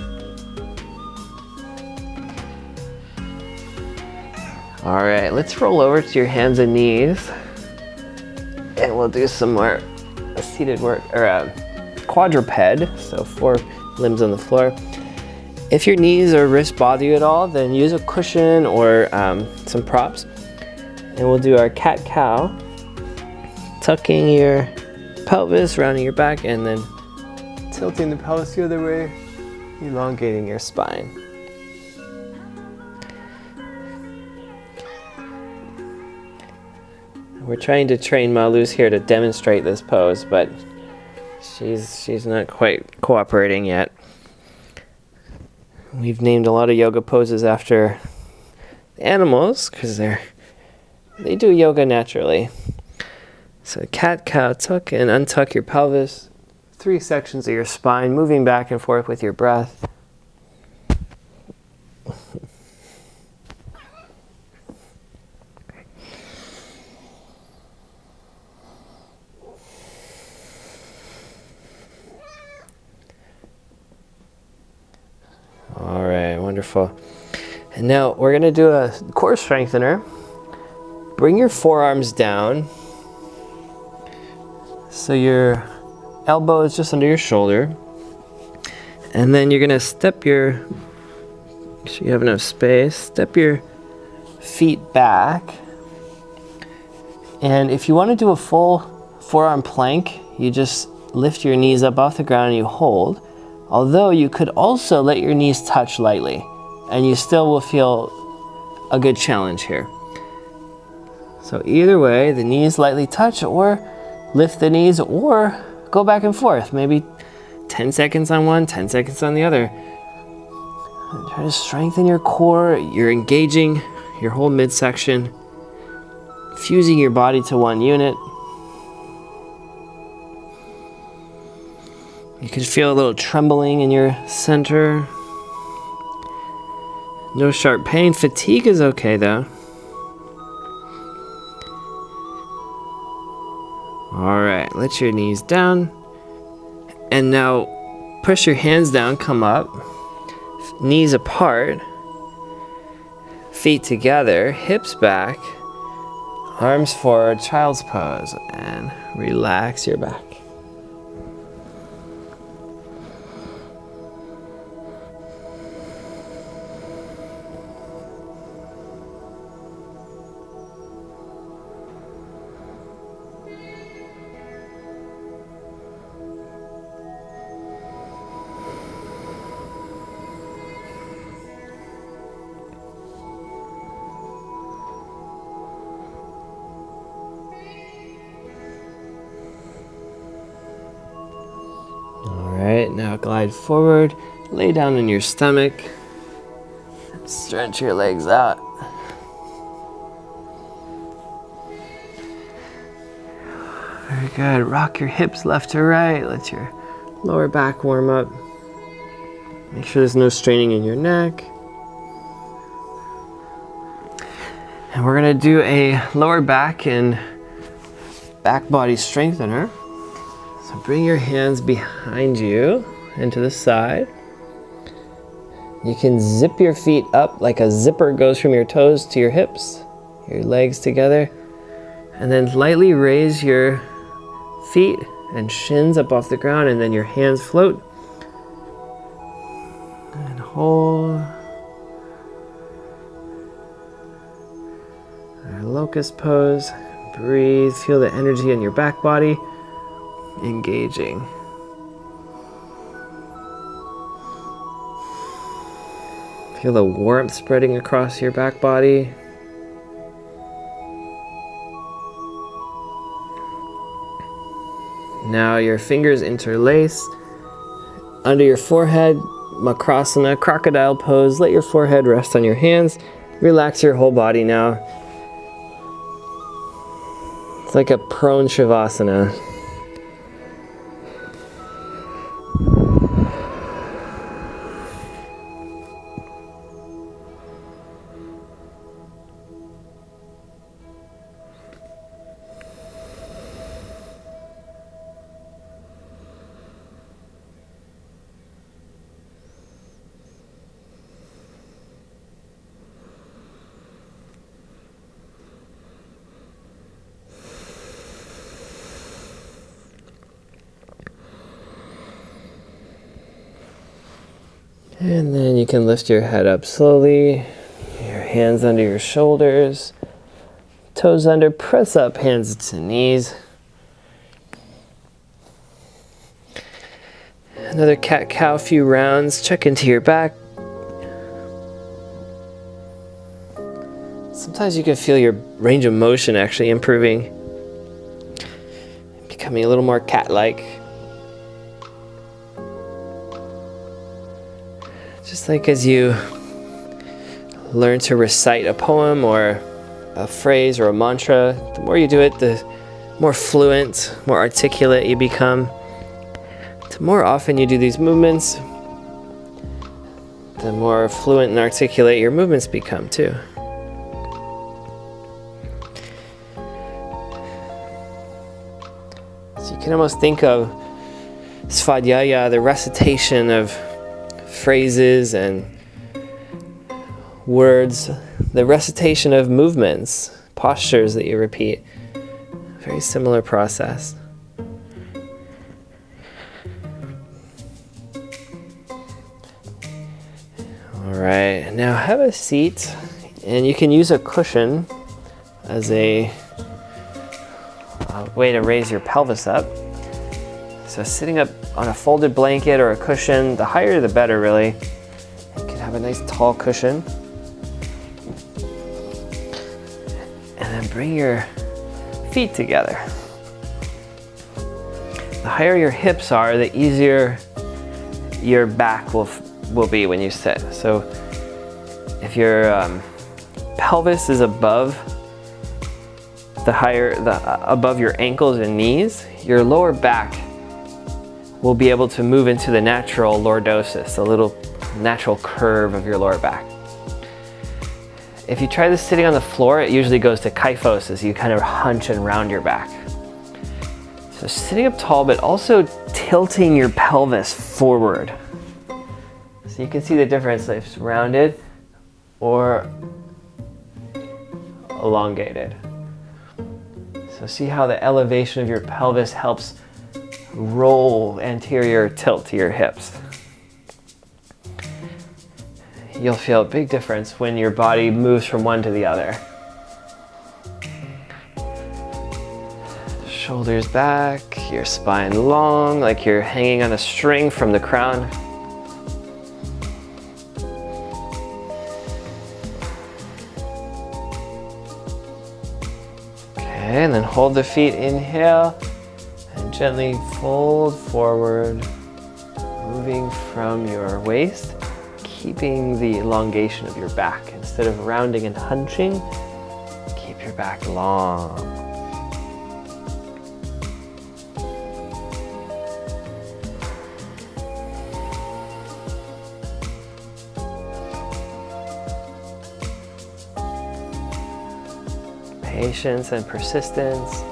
All right, let's roll over to your hands and knees. And we'll do some more seated work, or quadruped, so 4 limbs on the floor. If your knees or wrists bother you at all, then use a cushion or some props. And we'll do our cat-cow, tucking your pelvis, rounding your back, and then tilting the pelvis the other way, elongating your spine. We're trying to train Malu's here to demonstrate this pose, but she's not quite cooperating yet. We've named a lot of yoga poses after the animals because they do yoga naturally. So cat, cow, tuck and untuck your pelvis. 3 sections of your spine, moving back and forth with your breath. All right, wonderful. And now we're going to do a core strengthener. Bring your forearms down so your elbow is just under your shoulder. And then you're going to make sure you have enough space, step your feet back. And if you want to do a full forearm plank, you just lift your knees up off the ground and you hold. Although you could also let your knees touch lightly, and you still will feel a good challenge here. So either way, the knees lightly touch, or lift the knees, or go back and forth. Maybe 10 seconds on one, 10 seconds on the other. And try to strengthen your core. You're engaging your whole midsection, fusing your body to one unit. You can feel a little trembling in your center. No sharp pain. Fatigue is okay though. All right, let your knees down. And now push your hands down, come up. Knees apart. Feet together, hips back. Arms forward, child's pose. And relax your back. Alright, now glide forward, lay down on your stomach, stretch your legs out. Very good. Rock your hips left to right, let your lower back warm up. Make sure there's no straining in your neck. And we're going to do a lower back and back body strengthener. So bring your hands behind you and to the side. You can zip your feet up like a zipper goes from your toes to your hips, your legs together. And then lightly raise your feet and shins up off the ground, and then your hands float. And hold. Our locust pose. Breathe, feel the energy in your back body. Engaging. Feel the warmth spreading across your back body. Now your fingers interlace under your forehead, Makrasana, crocodile pose. Let your forehead rest on your hands. Relax your whole body now. It's like a prone Shavasana. And then you can lift your head up slowly, your hands under your shoulders, toes under, press up, hands to knees. Another cat-cow, few rounds, check into your back. Sometimes you can feel your range of motion actually improving, becoming a little more cat-like. Just like as you learn to recite a poem or a phrase or a mantra, the more you do it, the more fluent, more articulate you become. The more often you do these movements, the more fluent and articulate your movements become too. So you can almost think of Svadhyaya, the recitation of phrases and words, the recitation of movements, postures that you repeat. Very similar process. right, now have a seat, and you can use a cushion as a way to raise your pelvis up. So sitting up on a folded blanket or a cushion, the higher the better, really. You can have a nice tall cushion. And then bring your feet together. The higher your hips are, the easier your back will be when you sit. So if your pelvis is above above your ankles and knees, your lower back will be able to move into the natural lordosis, the little natural curve of your lower back. If you try this sitting on the floor, it usually goes to kyphosis. You kind of hunch and round your back. So sitting up tall, but also tilting your pelvis forward. So you can see the difference if it's rounded or elongated. So see how the elevation of your pelvis helps roll anterior tilt to your hips. You'll feel a big difference when your body moves from one to the other. Shoulders back, your spine long, like you're hanging on a string from the crown. Okay, and then hold the feet, inhale, and gently fold forward, moving from your waist, keeping the elongation of your back. Instead of rounding and hunching, keep your back long. Patience and persistence.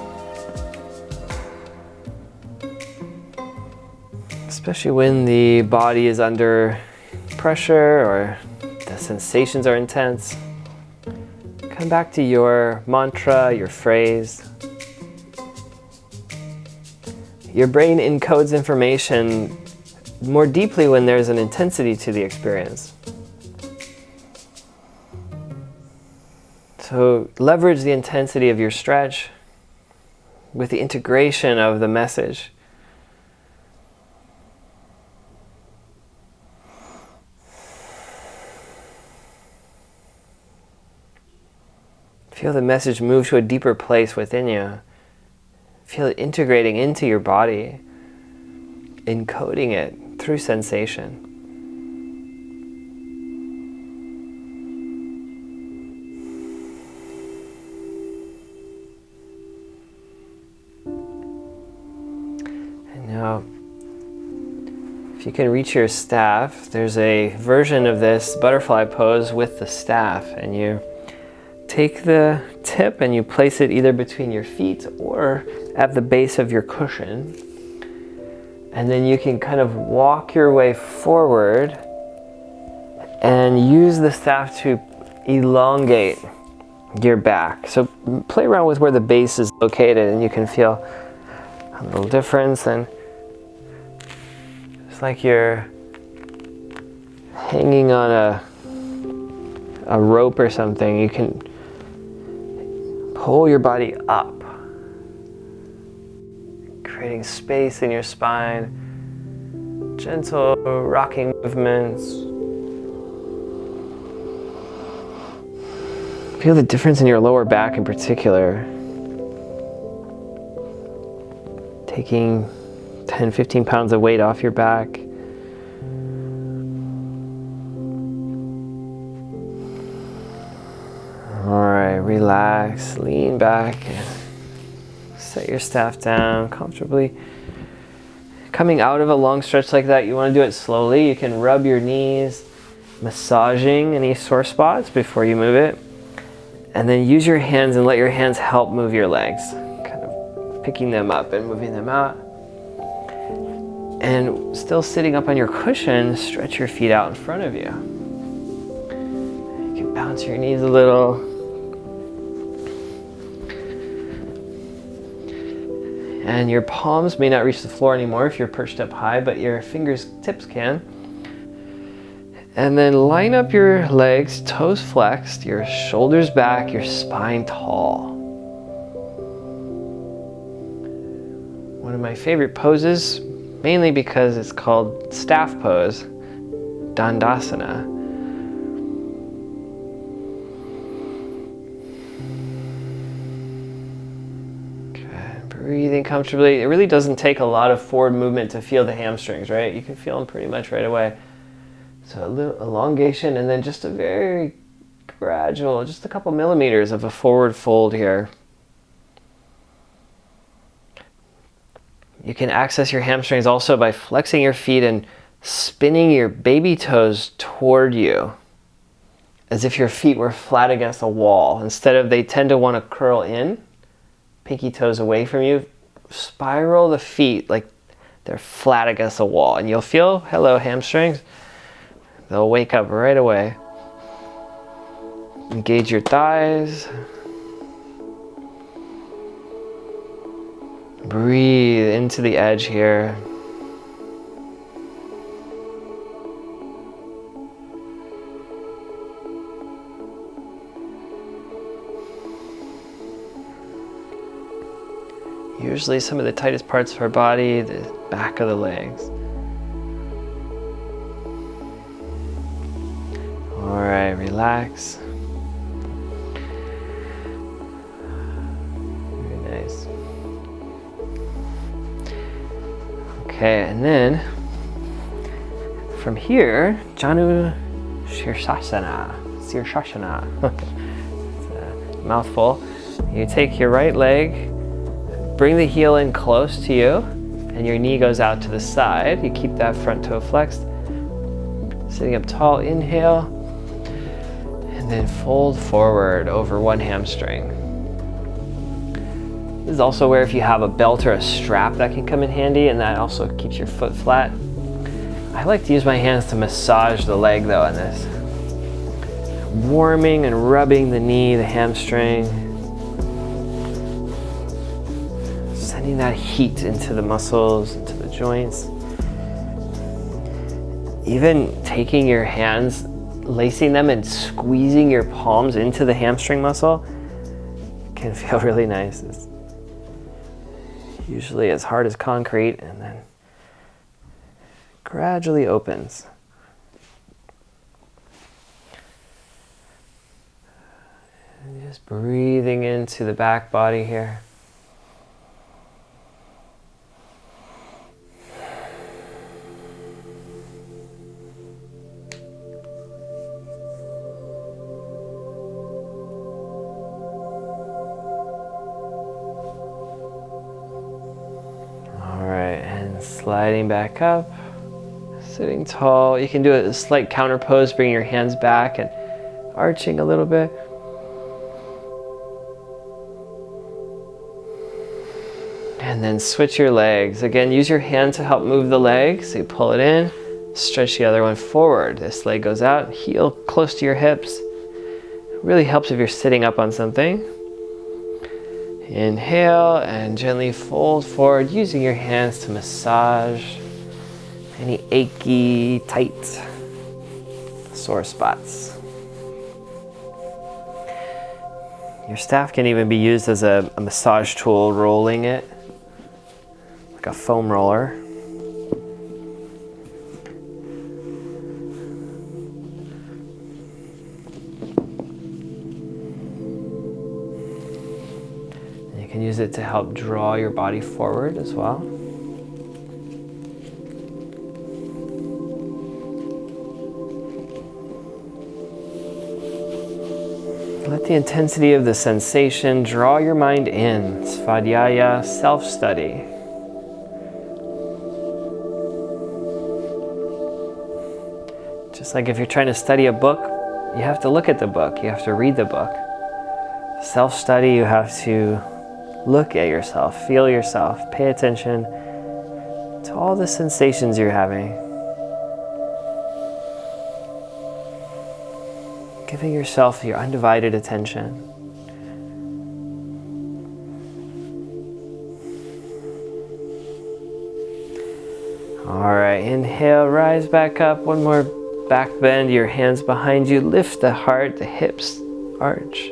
Especially when the body is under pressure or the sensations are intense. Come back to your mantra, your phrase. Your brain encodes information more deeply when there's an intensity to the experience. So leverage the intensity of your stretch with the integration of the message. Feel the message move to a deeper place within you. Feel it integrating into your body, encoding it through sensation. Now, if you can reach your staff, there's a version of this butterfly pose with the staff, and you take the tip and you place it either between your feet or at the base of your cushion, and then you can kind of walk your way forward and use the staff to elongate your back. So play around with where the base is located and you can feel a little difference. And it's like you're hanging on a rope or something. You can pull your body up, creating space in your spine, gentle rocking movements. Feel the difference in your lower back in particular. Taking 10, 15 pounds of weight off your back. All right, relax, lean back, and set your staff down comfortably. Coming out of a long stretch like that, you want to do it slowly. You can rub your knees, massaging any sore spots before you move it. And then use your hands and let your hands help move your legs. Kind of picking them up and moving them out. And still sitting up on your cushion, stretch your feet out in front of you. You can bounce your knees a little. And your palms may not reach the floor anymore if you're perched up high, but your fingertips can. And then line up your legs, toes flexed, your shoulders back, your spine tall. One of my favorite poses, mainly because it's called staff pose, Dandasana. Okay, breathing comfortably. It really doesn't take a lot of forward movement to feel the hamstrings, right? You can feel them pretty much right away. So a little elongation and then just a very gradual, just a couple millimeters of a forward fold here. You can access your hamstrings also by flexing your feet and spinning your baby toes toward you, as if your feet were flat against a wall. Instead of, they tend to want to curl in, pinky toes away from you, spiral the feet like they're flat against a wall. And you'll feel, hello hamstrings, they'll wake up right away. Engage your thighs. Breathe into the edge here. Usually some of the tightest parts of our body, the back of the legs. All right, relax. Very nice. Okay, and then from here, Janu Shirshasana. It's a mouthful. You take your right leg, bring the heel in close to you, and your knee goes out to the side. You keep that front toe flexed. Sitting up tall, inhale, and then fold forward over one hamstring. This is also where if you have a belt or a strap that can come in handy, and that also keeps your foot flat. I like to use my hands to massage the leg though in this. Warming and rubbing the knee, the hamstring. Sending that heat into the muscles, into the joints. Even taking your hands, lacing them and squeezing your palms into the hamstring muscle can feel really nice. It's usually as hard as concrete and then gradually opens. And just breathing into the back body here. Sliding back up, sitting tall. You can do a slight counter pose, bring your hands back and arching a little bit. And then switch your legs. Again, use your hand to help move the leg. So you pull it in, stretch the other one forward. This leg goes out, heel close to your hips. It really helps if you're sitting up on something. Inhale and gently fold forward using your hands to massage any achy, tight, sore spots. Your staff can even be used as a massage tool, rolling it like a foam roller. You can use it to help draw your body forward as well. Let the intensity of the sensation draw your mind in. Svadhyaya, self-study. Just like if you're trying to study a book, you have to look at the book, you have to read the book. Self-study, you have to look at yourself, feel yourself, pay attention to all the sensations you're having. Giving yourself your undivided attention. All right, inhale, rise back up. One more back bend, your hands behind you, lift the heart, the hips arch.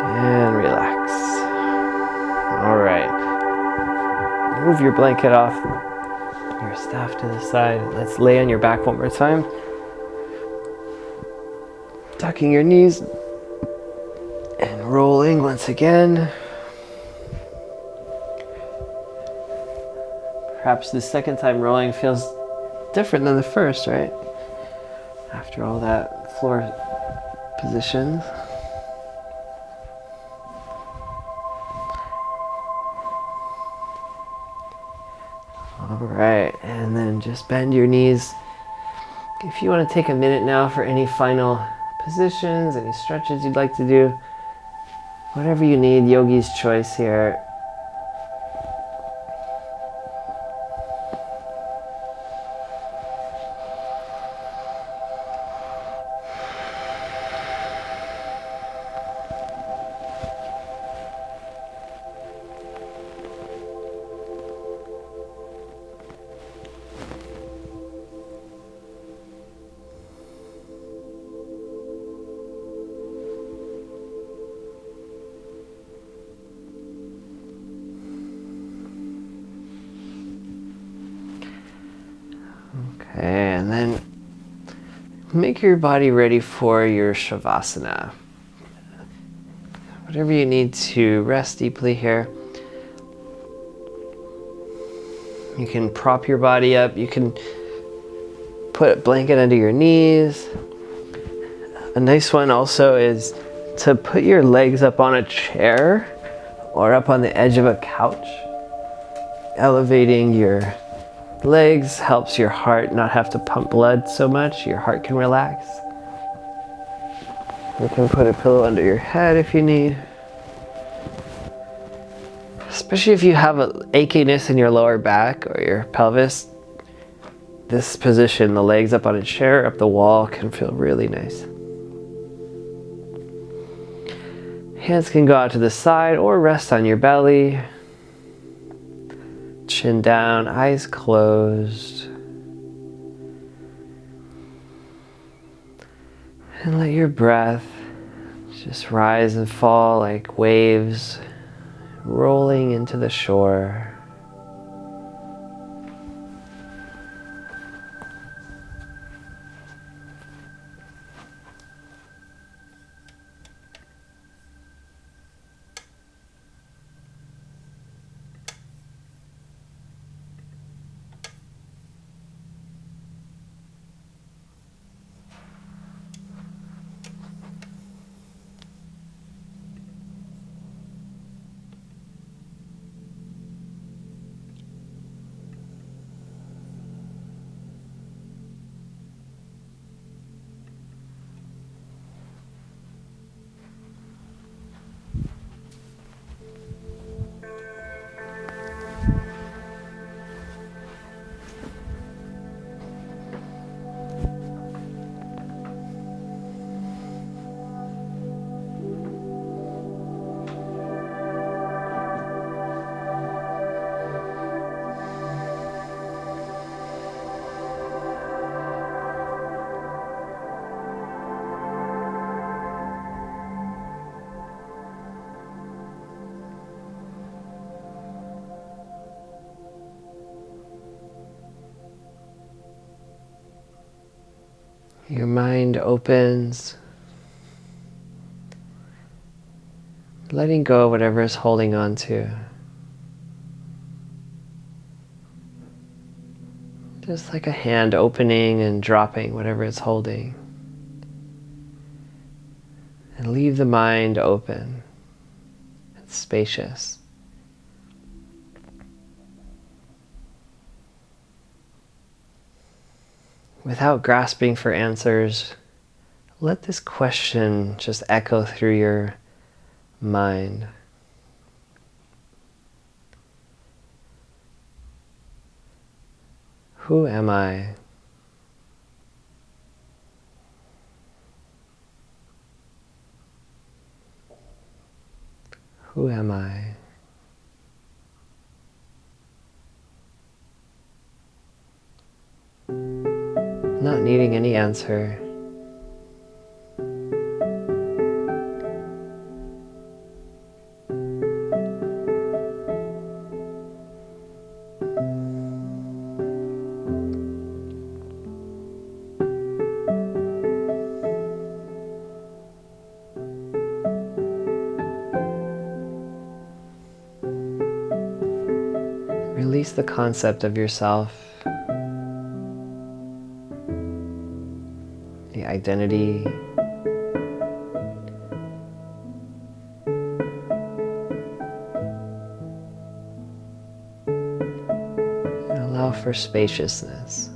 And relax. All right. Move your blanket off, your staff to the side. Let's lay on your back one more time. Tucking your knees and rolling once again. Perhaps the second time rolling feels different than the first, right? After all that floor position. All right, and then just bend your knees. If you want to take a minute now for any final positions, any stretches you'd like to do, whatever you need, yogi's choice here. Okay, and then make your body ready for your Shavasana. Whatever you need to rest deeply here. You can prop your body up. You can put a blanket under your knees. A nice one also is to put your legs up on a chair or up on the edge of a couch. Elevating your legs helps your heart not have to pump blood so much. Your heart can relax. You can put a pillow under your head if you need. Especially if you have an achiness in your lower back or your pelvis, this position, the legs up on a chair, up the wall, can feel really nice. Hands can go out to the side or rest on your belly. Chin down, eyes closed. And let your breath just rise and fall like waves rolling into the shore. Your mind opens, letting go of whatever is holding on to. Just like a hand opening and dropping whatever it's holding. And leave the mind open and spacious. Without grasping for answers, let this question just echo through your mind. Who am I? Who am I? Not needing any answer. Release the concept of yourself, the identity, and allow for spaciousness.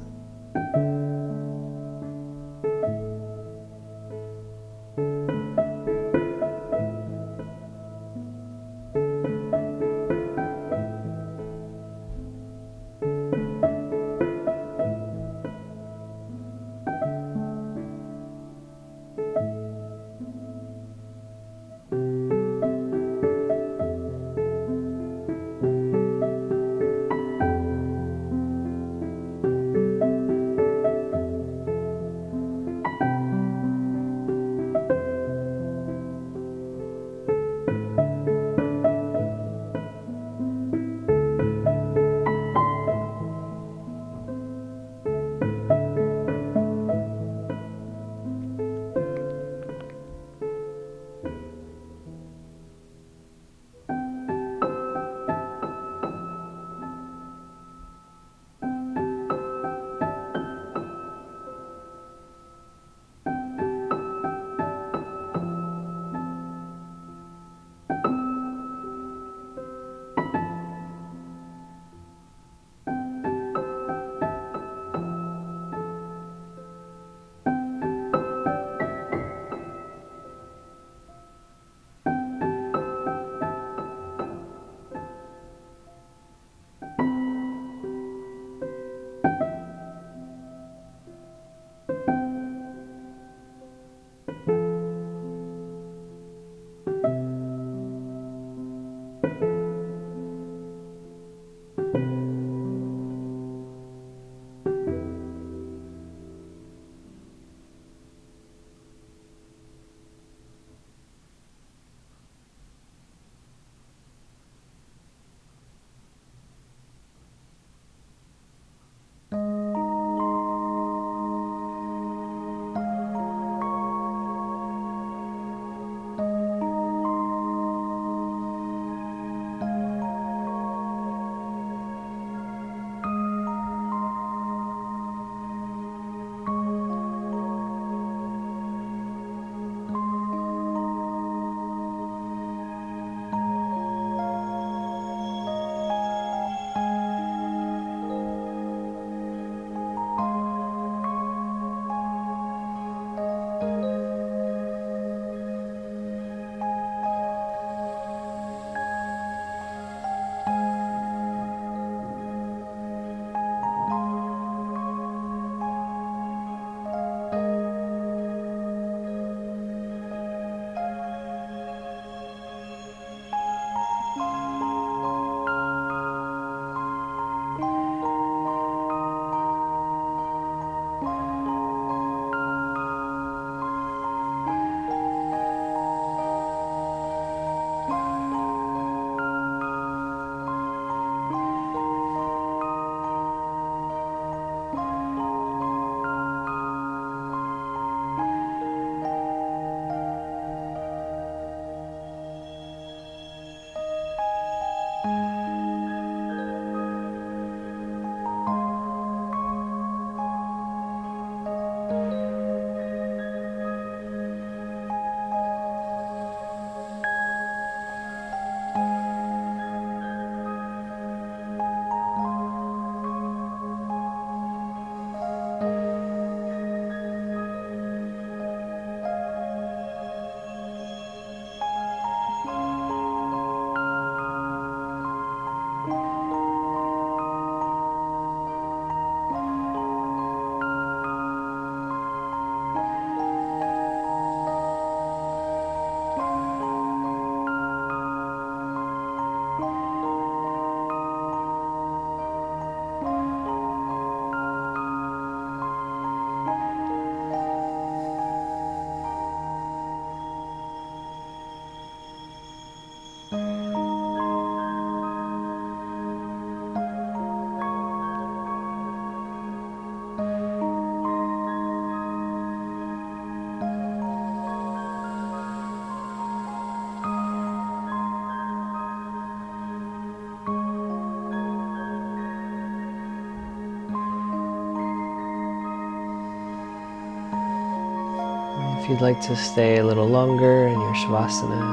you'd like to stay a little longer in your Shavasana,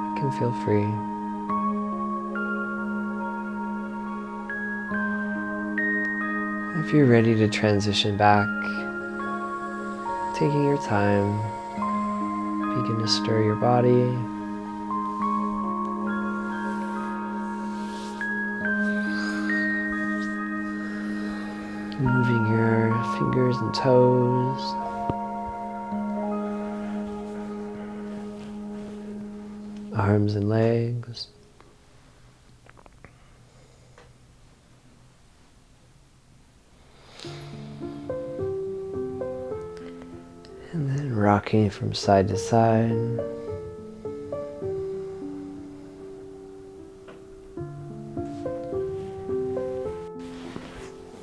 you can feel free. If you're ready to transition back, taking your time, begin to stir your body. Moving your fingers and toes. Arms and legs. And then rocking from side to side.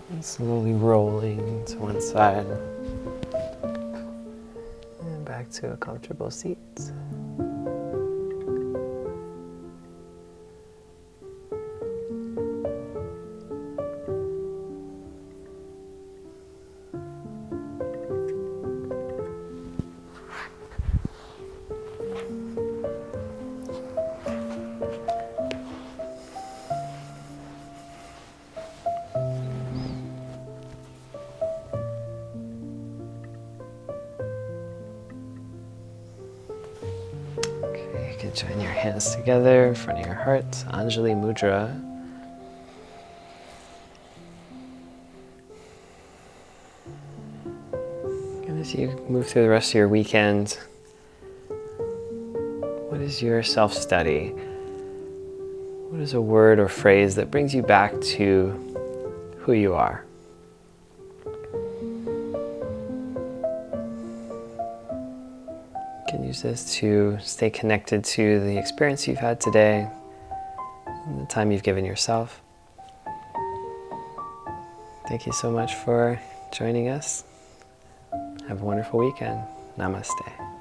And slowly rolling to one side. And back to a comfortable seat. You can join your hands together in front of your heart, Anjali Mudra. And as you move through the rest of your weekend, what is your self-study? What is a word or phrase that brings you back to who you are? You can use this to stay connected to the experience you've had today and the time you've given yourself. Thank you so much for joining us. Have a wonderful weekend. Namaste.